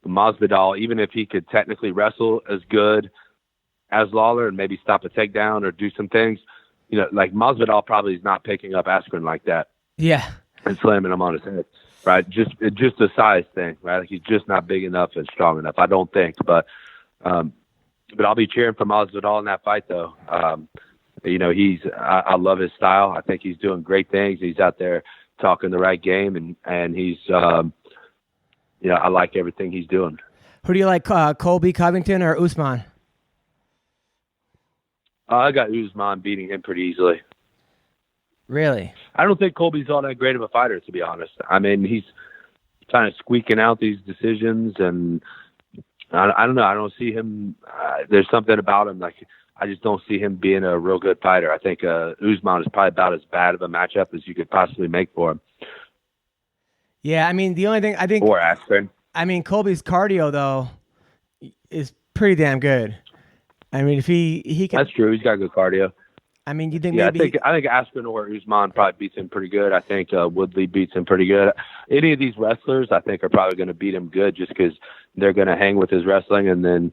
Masvidal, even if he could technically wrestle as good as Lawler and maybe stop a takedown or do some things, like Masvidal probably is not picking up Askren like that. Yeah. And slamming him on his head, right? Just a size thing, right? Like he's just not big enough and strong enough, I don't think. But I'll be cheering for Masvidal in that fight, though. I love his style. I think he's doing great things. He's out there talking the right game, and he's, I like everything he's doing. Who do you like, Colby Covington or Usman? I got Usman beating him pretty easily. Really? I don't think Colby's all that great of a fighter, to be honest. I mean, he's kind of squeaking out these decisions, and I don't know. I don't see him. There's something about him. Like, I just don't see him being a real good fighter. I think Usman is probably about as bad of a matchup as you could possibly make for him. Yeah, I mean, the only thing I think... Or Askren. I mean, Colby's cardio, though, is pretty damn good. I mean, if he can... That's true. He's got good cardio. I mean, you think maybe... I think Askren or Usman probably beats him pretty good. I think Woodley beats him pretty good. Any of these wrestlers, I think, are probably going to beat him good just because they're going to hang with his wrestling, and then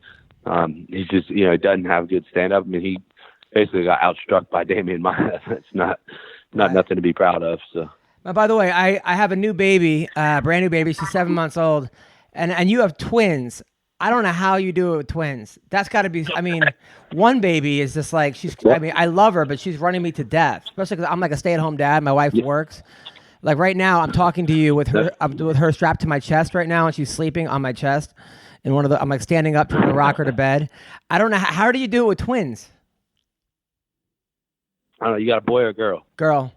he's just, doesn't have good stand-up. I mean, he basically got outstruck by Damian Maia. It's not nothing to be proud of, so... By the way, I have a new baby, brand new baby. She's 7 months old, and you have twins. I don't know how you do it with twins. That's got to be. I mean, one baby is just like she's. I mean, I love her, but she's running me to death. Especially because I'm like a stay-at-home dad. My wife works. Like right now, I'm talking to you with her. I'm with her strapped to my chest right now, and she's sleeping on my chest. And I'm like standing up trying to rock her to bed. I don't know how do you do it with twins? I don't know. You got a boy or a girl? Girl.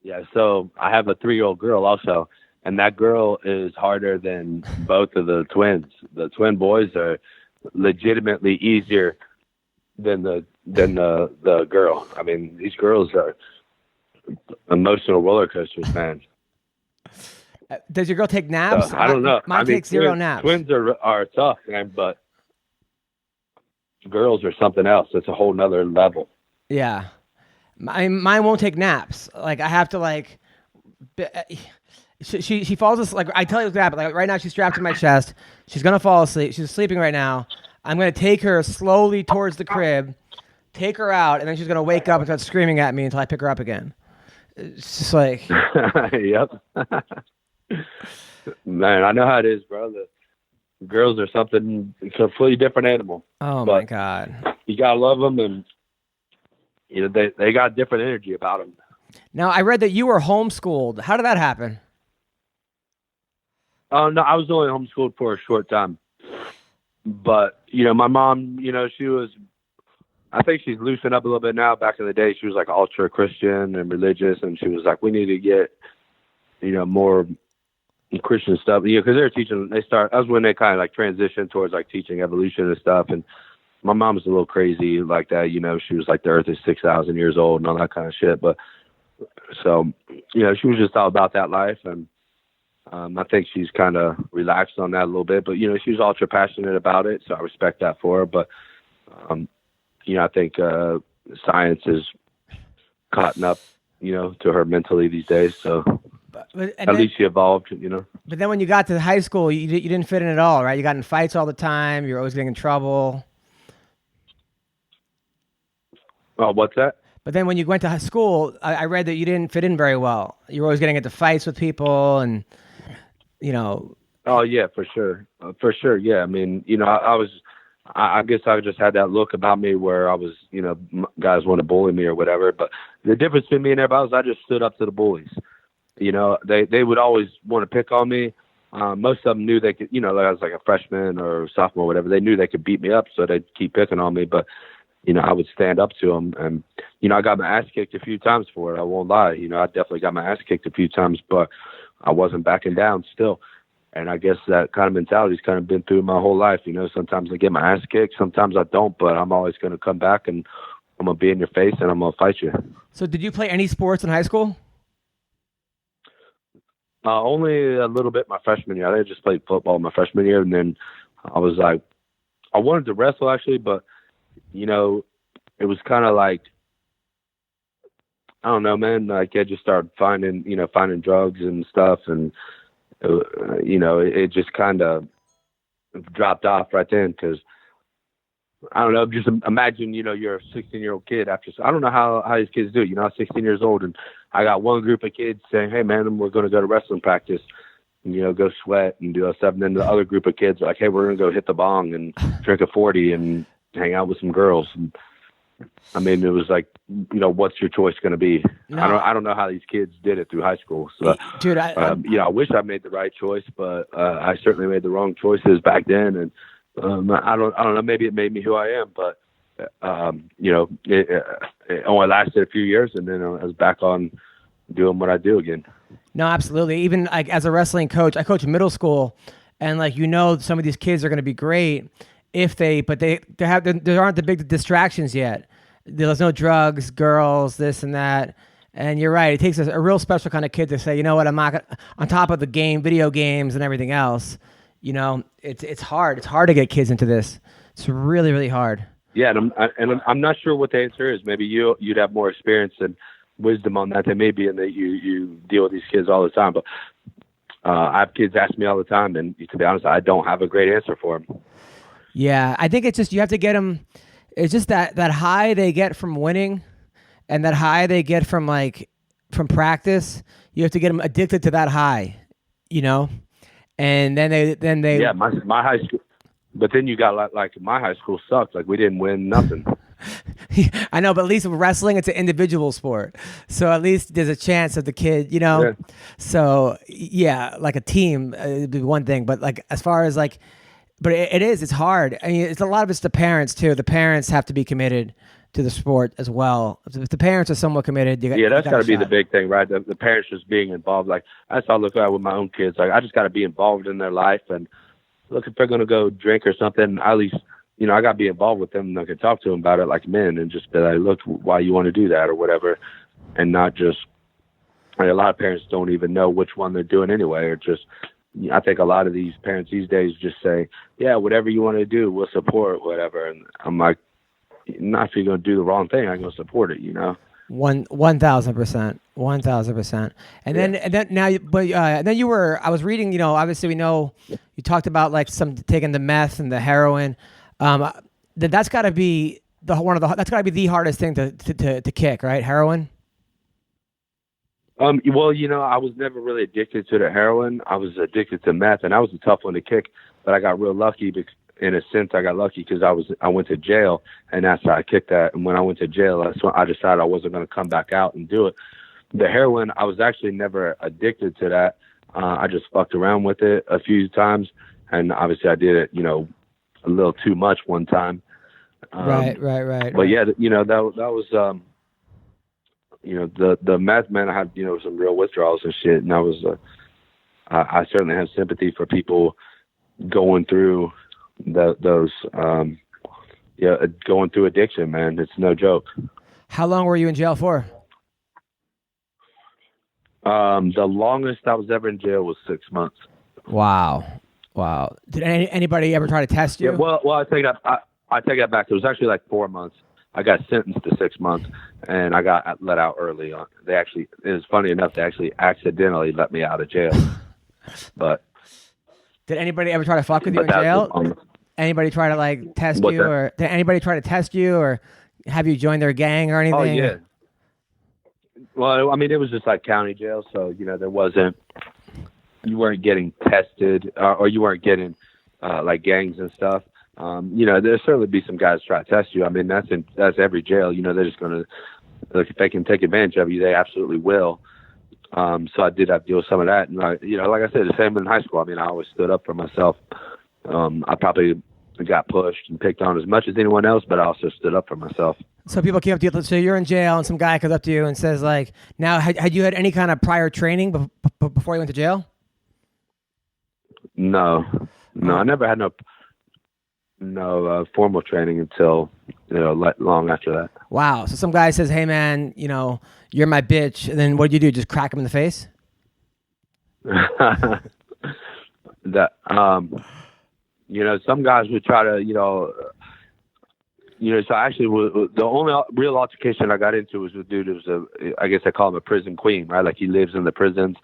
Yeah. So I have a 3-year-old girl also, and that girl is harder than both of the twins. The twin boys are legitimately easier than the girl. I mean, these girls are emotional roller coasters, man. Does your girl take naps? So, I don't know. Mine takes zero naps. Twins are tough, man, but girls are something else. It's a whole nother level. Yeah. Mine won't take naps. Like I have to like. She falls asleep. Like I tell you what's happening. Like right now she's strapped to my chest. She's gonna fall asleep. She's sleeping right now. I'm gonna take her slowly towards the crib, take her out, and then she's gonna wake up and start screaming at me until I pick her up again. It's just like. Yep. Man, I know how it is, bro. The girls are something completely different animal. Oh my God. You gotta love them, and you know they got different energy about them. Now I read that you were homeschooled. How did that happen? Oh no, I was only homeschooled for a short time, but you know my mom, you know she was. I think she's loosened up a little bit now. Back in the day, she was like ultra Christian and religious, and she was like, we need to get, you know, more Christian stuff, you know, because they're teaching. That was when they kind of like transitioned towards like teaching evolution and stuff. And my mom was a little crazy like that, you know. She was like the Earth is 6,000 years old and all that kind of shit. But so, you know, she was just all about that life, and I think she's kind of relaxed on that a little bit. But you know, she's ultra passionate about it, so I respect that for her. But you know, I think science is caught up, you know, to her mentally these days. So. At least she evolved, you know. But then when you got to high school, you didn't fit in at all, right? You got in fights all the time. You're always getting in trouble. Oh, what's that? But then when you went to high school, I read that you didn't fit in very well. You were always getting into fights with people and, you know. Oh, yeah, for sure. For sure, yeah. I mean, you know, I guess I just had that look about me where I was, you know, guys want to bully me or whatever. But the difference between me and everybody was I just stood up to the bullies. You know, they would always want to pick on me. Most of them knew they could, you know, like I was like a freshman or sophomore or whatever. They knew they could beat me up, so they'd keep picking on me. But, you know, I would stand up to them. And, you know, I got my ass kicked a few times for it. I won't lie. You know, I definitely got my ass kicked a few times, but I wasn't backing down still. And I guess that kind of mentality's kind of been through my whole life. You know, sometimes I get my ass kicked, sometimes I don't, but I'm always going to come back and I'm going to be in your face and I'm going to fight you. So did you play any sports in high school? Only a little bit my freshman year. I just played football my freshman year, and then I was like, I wanted to wrestle actually, but you know, it was kind of like, I don't know, man. Like I just started finding drugs and stuff, and you know, it just kind of dropped off right then because I don't know. Just imagine, you know, you're a 16-year-old kid after. I don't know how these kids do it. You know, I'm 16 years old, and I got one group of kids saying, "Hey, man, we're going to go to wrestling practice, and, you know, go sweat and do stuff." And then the other group of kids are like, "Hey, we're going to go hit the bong and drink a 40 and hang out with some girls." And, I mean, it was like, you know, what's your choice going to be? No. I don't know how these kids did it through high school. So, dude, you know, I wish I made the right choice, but I certainly made the wrong choices back then, and. I don't know. Maybe it made me who I am, but you know, it only lasted a few years, and then I was back on doing what I do again. No, absolutely. Even like as a wrestling coach, I coach middle school, and like you know, some of these kids are going to be great but there aren't the big distractions yet. There's no drugs, girls, this and that. And you're right. It takes a real special kind of kid to say, you know what, I'm not on top of the video games and everything else. You know, it's hard. It's hard to get kids into this. It's really, really hard. Yeah, and I'm not sure what the answer is. Maybe you'd have more experience and wisdom on that than maybe, and that you deal with these kids all the time. But I have kids ask me all the time, and to be honest, I don't have a great answer for them. Yeah, I think it's just you have to get them. It's just that high they get from winning, and that high they get from practice. You have to get them addicted to that high, you know. and then they Yeah, my high school. But then you got like my high school sucked. Like we didn't win nothing. I know, but at least with wrestling, it's an individual sport. So at least there's a chance of the kid, you know? Yeah. So yeah, like a team would be one thing, but like as far as like, but it's hard. I mean, it's a lot of it's the parents too. The parents have to be committed to the sport as well. If the parents are somewhat committed, that's got to be the big thing, right? The parents just being involved. Like that's how I look at it with my own kids. Like I just got to be involved in their life, and look, if they're going to go drink or something, at least, you know, I got to be involved with them and I can talk to them about it like men and just be like, look, why you want to do that or whatever. And not just, like, a lot of parents don't even know which one they're doing anyway, or just, I think a lot of these parents these days just say, yeah, whatever you want to do, we'll support whatever. And I'm like, not if you're going to do the wrong thing, I'm going to support it, you know? 1,000%. And then now, then you were. I was reading. You know, obviously we know you talked about like some taking the meth and the heroin. That's got to be that's got to be the hardest thing to kick, right? Heroin. Well, you know, I was never really addicted to the heroin. I was addicted to meth, and that was a tough one to kick. But I got real lucky because, in a sense, I got lucky because I went to jail, and that's how I kicked that. And when I went to jail, that's when I decided I wasn't going to come back out and do it. The heroin, I was actually never addicted to that. I just fucked around with it a few times, and obviously I did it, you know, a little too much one time. Right. But yeah, you know, that was, you know, the meth, man, I had, you know, some real withdrawals and shit, and I certainly have sympathy for people going through those going through addiction, man. It's no joke. How long were you in jail for? The longest I was ever in jail was 6 months. Wow. Did anybody ever try to test you? Yeah, well, I take that back. It was actually like 4 months. I got sentenced to 6 months, and I got let out early. It was funny enough, they actually accidentally let me out of jail. But did anybody ever try to fuck with you in jail? Anybody try to like test you, or did anybody try to test you, or have you joined their gang or anything? Oh yeah. Well, I mean, it was just like county jail, so you know you weren't getting tested, or you weren't getting like gangs and stuff. You know, there'll certainly be some guys try to test you. I mean, that's every jail. You know, they're just gonna, like, if they can take advantage of you, they absolutely will. So I did have to deal with some of that, and you know, like I said, the same in high school. I mean, I always stood up for myself. I probably got pushed and picked on as much as anyone else, but I also stood up for myself. So people came up to you. So you're in jail, and some guy comes up to you and says, like, "Now, had you had any kind of prior training before you went to jail?" No, I never had no formal training until, you know, long after that. Wow. So some guy says, "Hey man, you know, you're my bitch," and then what do? Just crack him in the face? That you know, some guys would try to, you know. So actually, the only real altercation I got into was with dude who was I guess I call him a prison queen, right? Like he lives in the prisons.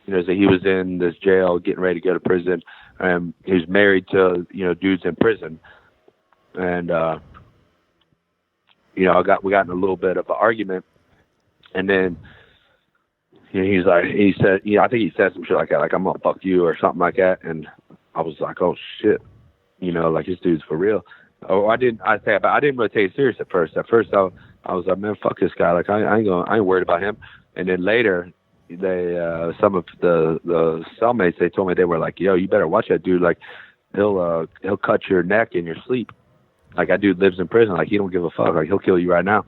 You know, so he was in this jail getting ready to go to prison. He was married to, you know, dudes in prison. And, you know, we got in a little bit of an argument. And then, you know, he said, you know, I think he said some shit like that, like, I'm going to fuck you or something like that. And I was like, oh shit, you know, like this dude's for real. I didn't really take it serious at first. At first I was like, man, fuck this guy. Like I ain't worried about him. And then later, some of the cellmates, they told me, they were like, yo, you better watch that dude. Like he'll cut your neck in your sleep. Like that dude lives in prison. Like he don't give a fuck. Like he'll kill you right now.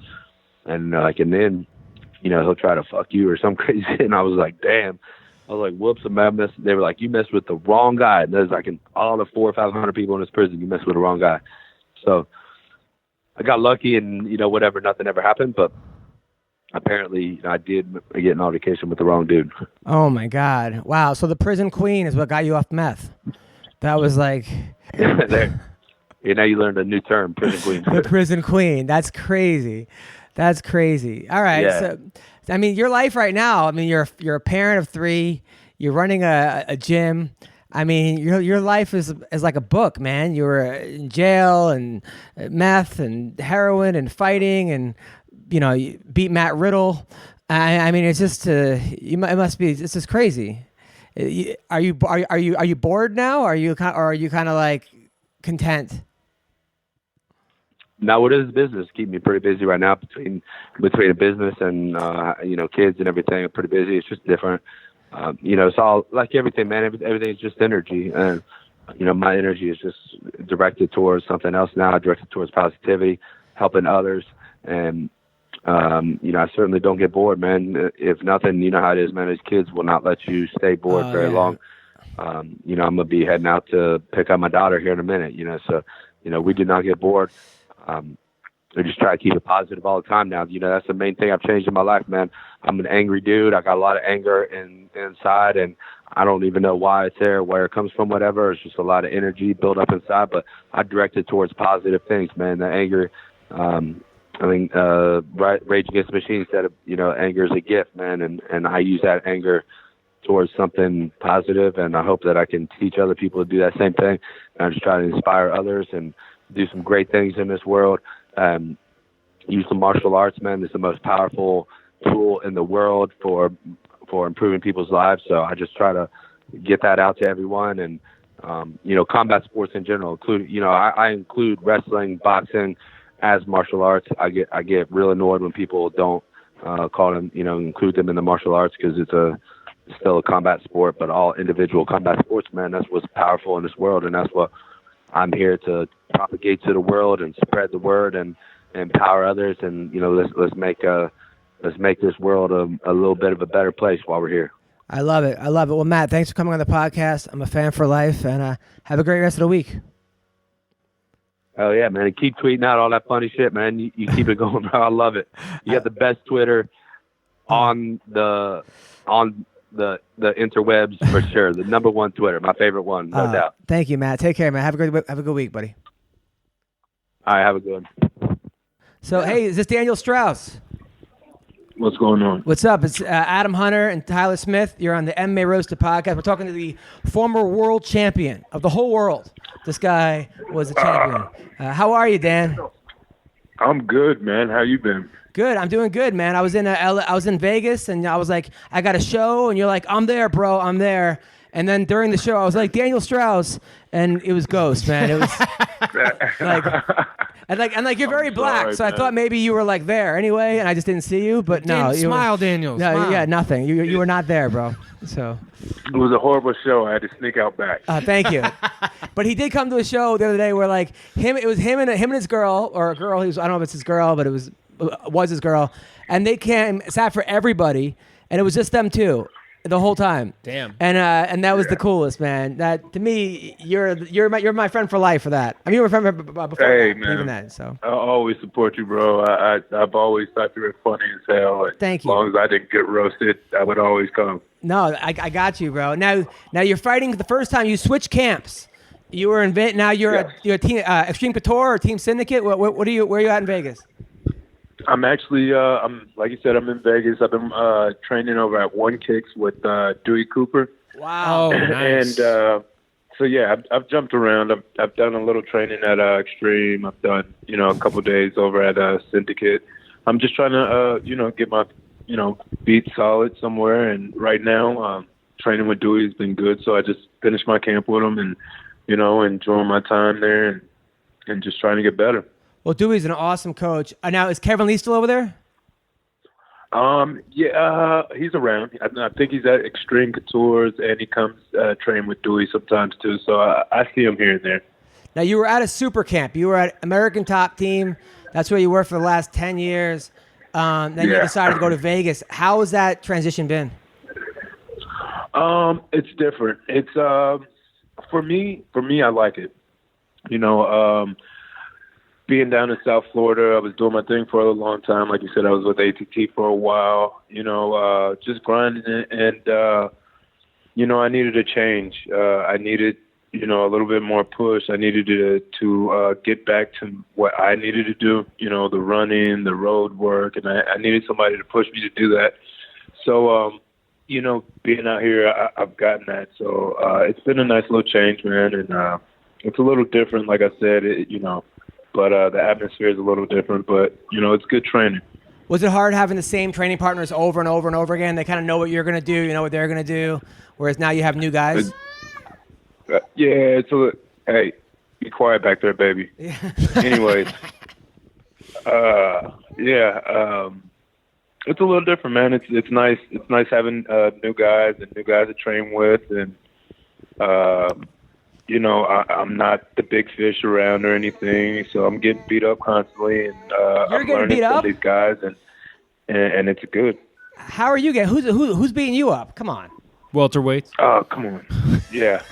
And and then, you know, he'll try to fuck you or some crazy. And I was like, damn. I was like, whoops, they were like, you messed with the wrong guy. And there's like in all the 400 or 500 people in this prison, you messed with the wrong guy. So I got lucky, and, you know, whatever, nothing ever happened. But apparently, you know, I did get an altercation with the wrong dude. Oh my God! Wow. So the prison queen is what got you off meth. That was like. There. You know, you learned a new term, prison queen. The prison queen. That's crazy. All right. Yeah. So, I mean, your life right now. I mean, you're a parent of 3. You're running a gym. I mean, your life is like a book, man. You were in jail and meth and heroin and fighting, and, you know, you beat Matt Riddle. I mean, it's just it's just crazy. Are you bored now? Or are you kind of like content? Now, what is business? Keep me pretty busy right now between a business and kids and everything. I'm pretty busy. It's just different. It's all like everything, man. Everything's just energy, and my energy is just directed towards something else now. Directed towards positivity, helping others, and I certainly don't get bored, man. If nothing, you know how it is, man. These kids will not let you stay bored very long. I'm gonna be heading out to pick up my daughter here in a minute. So we do not get bored. I just try to keep it positive all the time now. That's the main thing I've changed in my life, man. I'm an angry dude. I got a lot of anger inside, and I don't even know why it's there, where it comes from, whatever. It's just a lot of energy built up inside, but I direct it towards positive things, man. The anger, Rage Against the Machine said, anger is a gift, man, and I use that anger towards something positive, and I hope that I can teach other people to do that same thing. And I just try to inspire others and do some great things in this world. Use the martial arts, man. It's the most powerful tool in the world for improving people's lives. So I just try to get that out to everyone, and combat sports in general, include I include wrestling, boxing as martial arts. I get real annoyed when people don't call them, include them in the martial arts, because it's still a combat sport, but all individual combat sports, man. That's what's powerful in this world, and that's what I'm here to propagate to the world and spread the word and empower others. And let's make this world a little bit of a better place while we're here. I love it. Well, Matt, thanks for coming on the podcast. I'm a fan for life, and have a great rest of the week. Oh yeah, man! And keep tweeting out all that funny shit, man. You keep it going, bro. I love it. You got the best Twitter on the interwebs for sure. The number one Twitter, my favorite one, no doubt. Thank you, Matt. Take care, man. Have a good week, buddy. All right, have a good one. So, hey, is this Daniel Straus? What's going on? What's up? It's Adam Hunter and Tyler Smith. You're on the MMA Roasted Podcast. We're talking to the former world champion of the whole world. This guy was a champion. How are you, Dan? I'm good, man. How you been? Good. I'm doing good, man. I was in Vegas, and I was like, I got a show, and you're like, I'm there, bro. I'm there. And then during the show, I was like, Daniel Straus, and it was Ghost, man. It was like you're very black, sorry, so man. I thought maybe you were like there anyway, and I just didn't see you. But no, you smile, Daniel. No, smile. yeah, nothing. You were not there, bro. So It was a horrible show. I had to sneak out back. thank you. But he did come to a show the other day where like it was him and his girl, or a girl. I don't know if it's his girl, but it was his girl, and they sat for everybody, and it was just them two the whole time. Damn. And that was the coolest, man. That to me, you're my friend for life for that. I mean, you were a friend before Hey, that, man. even that. So I'll always support you, bro. I've always thought you were funny as hell. Thank you. As long as I didn't get roasted, I would always come. no, I got you, bro. Now you're fighting the first time you switched camps. You were in now you're a team Extreme Couture or Team Syndicate. Where are you at in Vegas? I'm actually, like you said, I'm in Vegas. I've been training over at One Kicks with Dewey Cooper. Wow. Oh, nice. And so yeah, I've jumped around. I've done a little training at Extreme. I've done a couple days over at Syndicate. I'm just trying to get my feet solid somewhere. And right now, training with Dewey has been good. So I just finished my camp with him and enjoying my time there and just trying to get better. Well, Dewey's an awesome coach. Now, is Kevin Lee still over there? Yeah, he's around. I think he's at Extreme Couture, and he comes train with Dewey sometimes too. So I see him here and there. Now, you were at a super camp. You were at American Top Team. That's where you were for the last 10 years. Then you decided to go to Vegas. How has that transition been? It's different. It's for me, I like it. Being down in South Florida, I was doing my thing for a long time. Like you said, I was with ATT for a while, just grinding it. And, I needed a change. I needed, a little bit more push. I needed to get back to what I needed to do, the running, the road work. And I needed somebody to push me to do that. So, being out here, I've gotten that. So it's been a nice little change, man. And it's a little different, like I said, but the atmosphere is a little different. But, it's good training. Was it hard having the same training partners over and over and over again? They kind of know what you're going to do, you know what they're going to do, whereas now you have new guys? Yeah, hey, be quiet back there, baby. Anyways, it's a little different, man. It's nice. It's nice having new guys to train with, and I'm not the big fish around or anything, so I'm getting beat up constantly, and I'm learning from these guys, and it's good. How are you getting? Who's beating you up? Come on. Welterweights. Oh, come on. Yeah.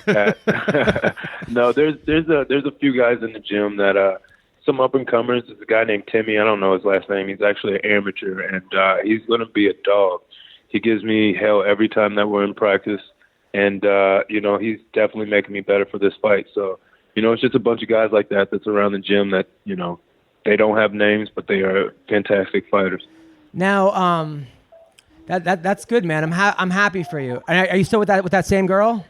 No, there's a few guys in the gym that some up and comers. There's a guy named Timmy. I don't know his last name. He's actually an amateur, and he's going to be a dog. He gives me hell every time that we're in practice. And, he's definitely making me better for this fight. So, it's just a bunch of guys like that that's around the gym that, they don't have names, but they are fantastic fighters. Now, that's good, man. I'm happy for you. Are you still with that same girl?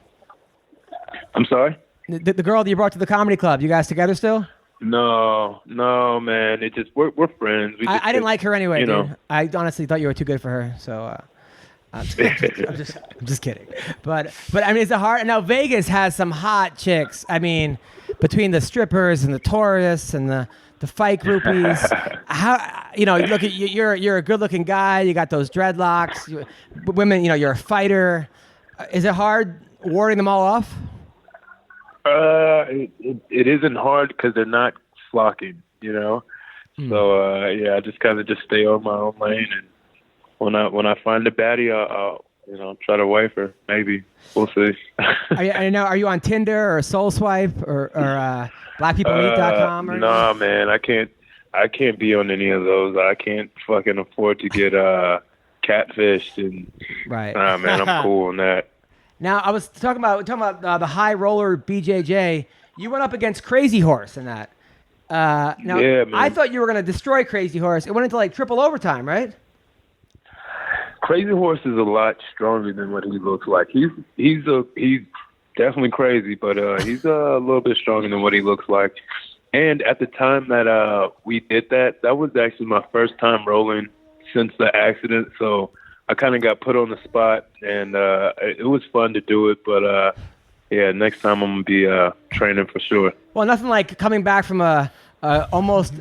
I'm sorry? The girl that you brought to the comedy club. You guys together still? No, man. It's just we're friends. I didn't like her anyway, dude. I honestly thought you were too good for her. So. I'm just kidding. But I mean, it's a hard. Now Vegas has some hot chicks. I mean, between the strippers and the tourists and the fight groupies, look at you're a good-looking guy. You got those dreadlocks. Women, you're a fighter. Is it hard warding them all off? It isn't hard because they're not flocking. So I just kind of stay on my own lane, and when I find a baddie, I'll try to wife her. Maybe we'll see. Are you on Tinder or Soul Swipe or BlackPeopleMeet.com? No, man, I can't be on any of those. I can't fucking afford to get catfished, and right. Man, I'm cool on that. Now I was talking about the high roller BJJ. You went up against Crazy Horse in that. Yeah, man. I thought you were going to destroy Crazy Horse. It went into like triple overtime, right? Crazy Horse is a lot stronger than what he looks like. He's definitely crazy, but he's a little bit stronger than what he looks like. And at the time that we did that was actually my first time rolling since the accident. So I kind of got put on the spot, and it was fun to do it. But next time I'm gonna be training for sure. Well, nothing like coming back from a almost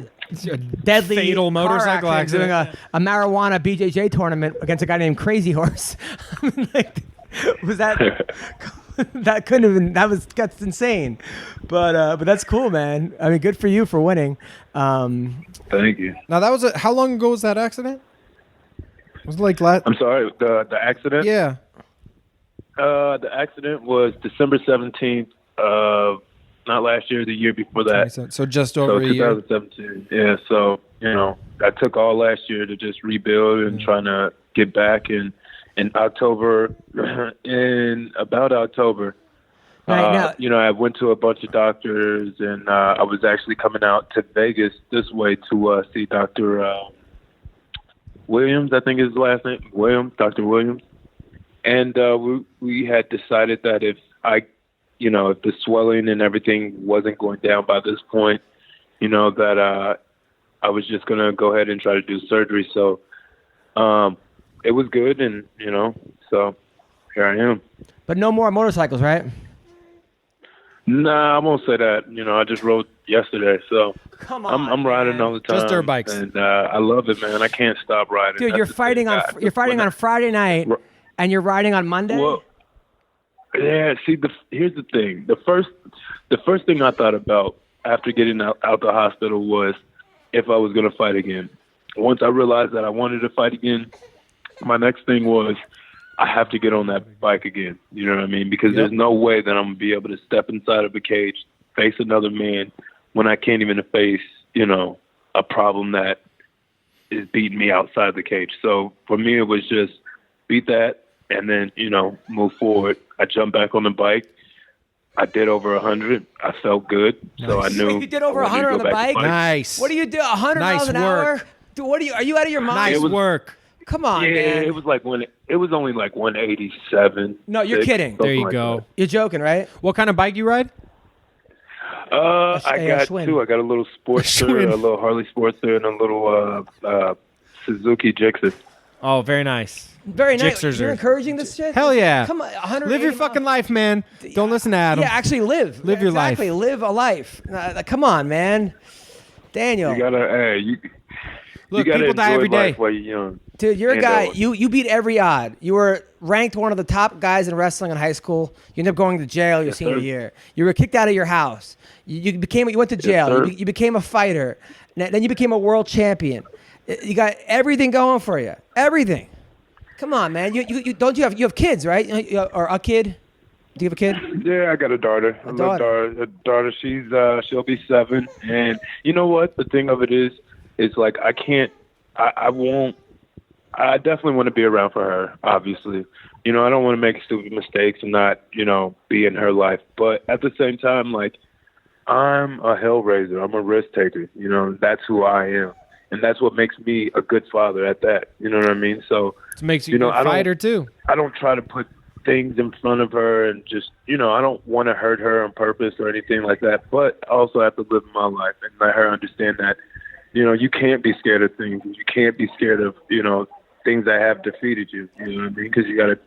deadly fatal motorcycle accident doing a marijuana BJJ tournament against a guy named Crazy Horse. Was that that couldn't have been, that's insane, but that's cool, man. I mean, good for you for winning. Thank you. Now that was how long ago was that accident? Was it like I'm sorry, the accident? Yeah. The accident was December 17th of not last year, the year before that. So just over a year. 2017. Yeah. So I took all last year to just rebuild and trying to get back. And in October, about October, I went to a bunch of doctors, and I was actually coming out to Vegas this way to see Dr. Williams, I think is his last name, Dr. Williams. And we had decided that if if the swelling and everything wasn't going down by this point, that I was just going to go ahead and try to do surgery. So it was good, and, so here I am. But no more motorcycles, right? Nah, I won't say that. I just rode yesterday, so come on, I'm riding all the time. Just dirt bikes. And I love it, man. I can't stop riding. Dude, you're fighting on Friday night, and you're riding on Monday? Well, yeah, see, here's the thing. The first thing I thought about after getting out the hospital was if I was going to fight again. Once I realized that I wanted to fight again, my next thing was I have to get on that bike again. You know what I mean? Because there's no way that I'm going to be able to step inside of a cage, face another man when I can't even face, a problem that is beating me outside the cage. So for me, it was just beat that and then, move forward. I jumped back on the bike. I did over 100. I felt good. Nice. So I knew. You did over 100 on the bike? Nice. What do you do? 100 miles an hour? Dude, are you out of your mind? Nice work. Come on, man. It was only like 187. No, you're kidding. There you go. You're joking, right? What kind of bike you ride? I got two. I got a little Sportster, a little Harley Sportster, and a little Suzuki Jixer. Oh, very nice. Very nice. Jixers You're are- encouraging this shit? Hell yeah. Come on, 180 Live your miles. fucking life, man. Don't listen to Adam. Yeah, actually live. Live your life. Exactly, live a life. Come on, man. Daniel. You gotta, Look, you gotta people die enjoy every day. life while you're young. Dude, you're a And, guy. You beat every odd. You were ranked one of the top guys in wrestling in high school. You ended up going to jail your senior sir. year. You were kicked out of your house. You went to jail. sir. You became a fighter. Then you became a world champion. You got everything going for you. Everything. Come on, man. You have kids, right? Or a kid? Do you have a kid? Yeah, I got a daughter. A daughter. She'll be 7. And you know what? The thing of it is like I definitely want to be around for her, obviously. I don't want to make stupid mistakes and not, be in her life. But at the same time, like, I'm a hellraiser. I'm a risk taker. That's who I am. And that's what makes me a good father at that. You know what I mean? So It makes you a good fighter, too. I don't try to put things in front of her and just, I don't want to hurt her on purpose or anything like that. But I also have to live my life and let her understand that, you can't be scared of things. You can't be scared of, things that have defeated you. You know what I mean? Because you got to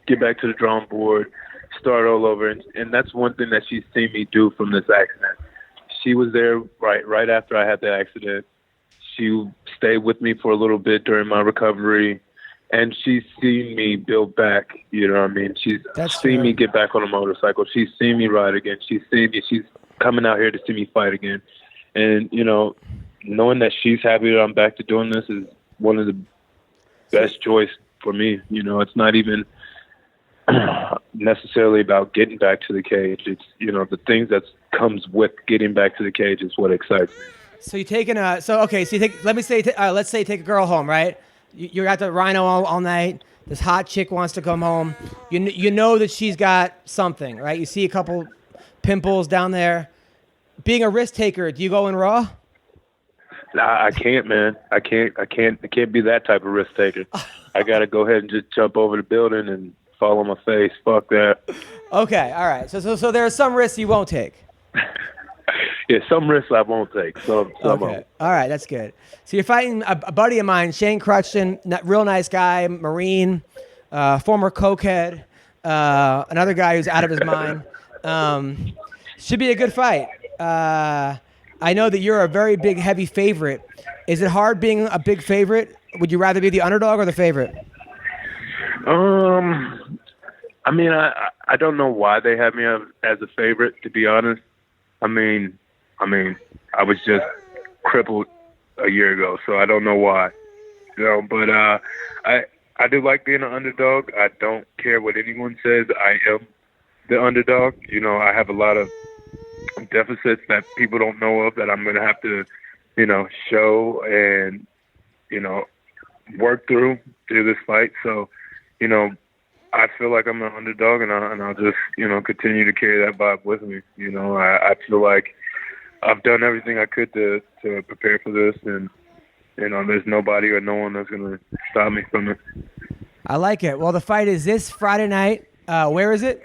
get back to the drawing board, start all over. And that's one thing that she's seen me do from this accident. She was there right after I had the accident. She stayed with me for a little bit during my recovery, and she's seen me build back. You know what I mean? She's seen me get back on a motorcycle. She's seen me ride again. She's seen me. She's coming out here to see me fight again. And, knowing that she's happy that I'm back to doing this is one of the best joys for me. It's not even necessarily about getting back to the cage. It's, the things that comes with getting back to the cage is what excites me. So you taking let's say you take a girl home, right? You're at the Rhino all night. This hot chick wants to come home. You know that she's got something, right? You see a couple pimples down there. Being a risk taker, do you go in raw? Nah, I can't, man. I can't be that type of risk taker. I gotta go ahead and just jump over the building and fall on my face. Fuck that. Okay, all right. So there are some risks you won't take. Yeah, some risks I won't take. Some Okay. All right, that's good. So you're fighting a buddy of mine, Shane Crutchton, real nice guy, Marine, former cokehead, another guy who's out of his mind. Should be a good fight. I know that you're a very big, heavy favorite. Is it hard being a big favorite? Would you rather be the underdog or the favorite? I mean, I don't know why they have me as a favorite, to be honest. I mean, I was just crippled a year ago, so I don't know why. But I do like being an underdog. I don't care what anyone says. I am the underdog. I have a lot of deficits that people don't know of that I'm going to have to, show and, work through this fight. So, I feel like I'm an underdog, and I'll just, continue to carry that vibe with me. I feel like I've done everything I could to prepare for this, and there's nobody or no one that's going to stop me from it. I like it. Well, the fight is this Friday night. Where is it?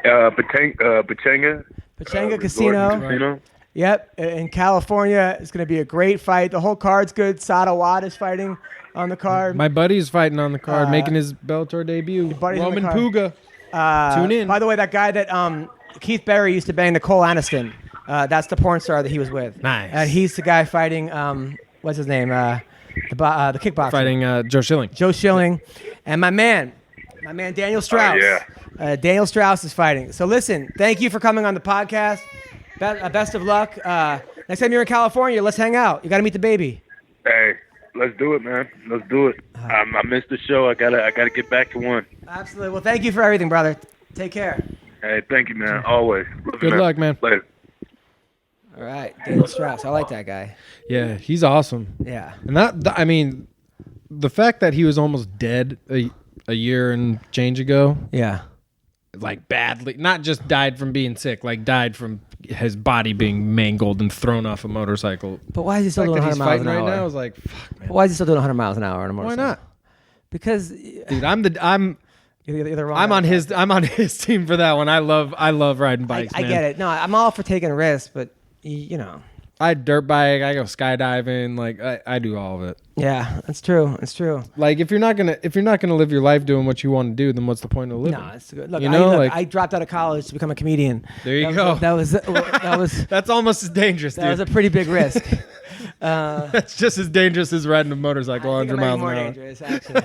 Pachanga Casino. Yep, in California. It's going to be a great fight. The whole card's good. Sada Watt is fighting on the card. My buddy's fighting on the card, making his Bellator debut. Roman Puga. Tune in. By the way, that guy that Keith Berry used to bang, Nicole Aniston. That's the porn star that he was with. Nice. And he's the guy fighting. What's his name? The kickboxer. Fighting Joe Schilling. Joe Schilling, and my man Daniel Straus. Daniel Straus is fighting. So listen, thank you for coming on the podcast. Best of luck. Next time you're in California, let's hang out. You got to meet the baby. Hey, let's do it, man. Let's do it. I missed the show. I gotta get back to one. Absolutely. Well, thank you for everything, brother. Take care. Hey, thank you, man. Always. Good luck, man. Later. All right, Daniel Straus. I like that guy. Yeah, he's awesome. Yeah. And the fact that he was almost dead a year and change ago. Yeah. Like badly, not just died from being sick, like died from his body being mangled and thrown off a motorcycle. But why is he still doing 100 miles an hour? Right now is like, fuck, man. But why is he still doing 100 miles an hour on a motorcycle? Why not? Because, dude, I'm on his team for that one. I love riding bikes. I get it. No, I'm all for taking risks, but I dirt bike. I go skydiving. Like I do all of it. Yeah, that's true. It's true. Like if you're not gonna live your life doing what you want to do, then what's the point of living? No, it's good. Look, You know, I dropped out of college to become a comedian. There you go. That was That's almost as dangerous, dude. that was a pretty big risk. That's just as dangerous as riding a motorcycle I think 100 it might be miles more an hour. dangerous, actually.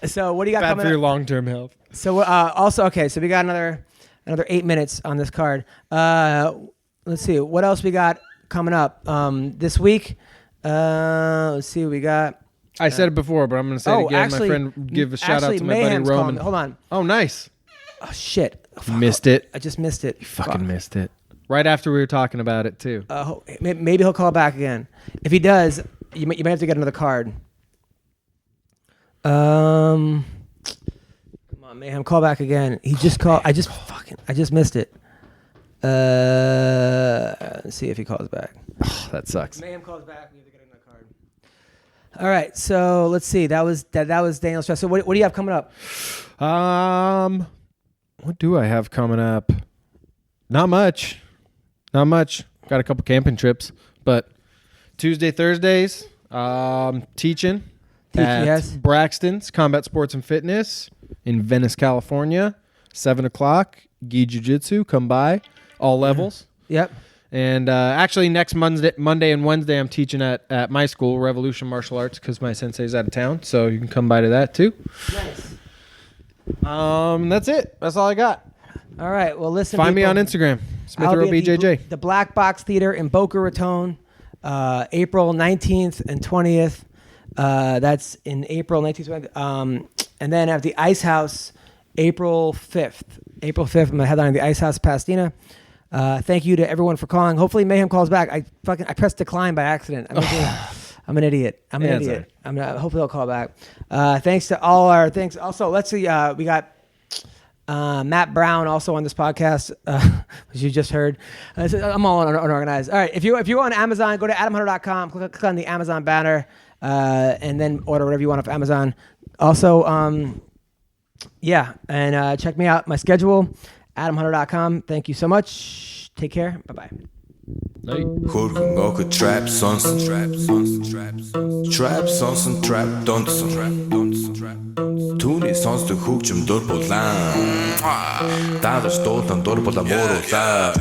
So what do you got Bad coming for your up? long-term health. So also, okay, so we got another 8 minutes on this card. Let's see what else we got coming up this week. Let's see what we got. I said it before, but I'm going to say it again. Actually, my friend, give a shout out to my buddy Mayhem's Roman. calling me. Hold on. Oh, nice. Oh shit! You missed it. I just missed it. Fucking missed it. Right after we were talking about it too. Maybe he'll call back again. If he does, you might have to get another card. Come on, Mayhem, call back again. He just called. I just missed it. Let's see if he calls back. Oh, that sucks. Mayhem calls back. We have to get another card. All right, so let's see. That was Daniel Straus. So what do you have coming up? What do I have coming up? Not much. Got a couple camping trips, but Tuesday, Thursdays, teaching at yes. Braxton's Combat Sports and Fitness in Venice, California. 7:00. Gi Jiu-Jitsu. Come by. All levels. Yep. And actually, next Monday and Wednesday, I'm teaching at my school, Revolution Martial Arts, because my sensei's out of town. So you can come by to that too. Nice. That's it. That's all I got. All right. Well, listen. Find me people, on Instagram. I'll be at SmithRoBJJ. the Black Box Theater in Boca Raton, April 19th and 20th. That's in April 19th. And then at the Ice House, April 5th. April 5th, I'm headlining the Ice House Pasadena. Thank you to everyone for calling. Hopefully Mayhem calls back. I pressed decline by accident. I'm an idiot. I'm an idiot. Hopefully they'll call back. Thanks to all our things. Also, let's see. We got Matt Brown also on this podcast, as you just heard. I'm all unorganized. All right. If you're on Amazon, go to adamhunter.com. Click on the Amazon banner, and then order whatever you want off Amazon. Also, and check me out. My schedule, adamhunter.com. Thank you so much. Take care. Bye-bye. Hurgun okkur trap sonsun Trap sonsun trap donsun Түүний сонсдог хөгжим дур булан Даадаш дуулан дур булан мууруулаа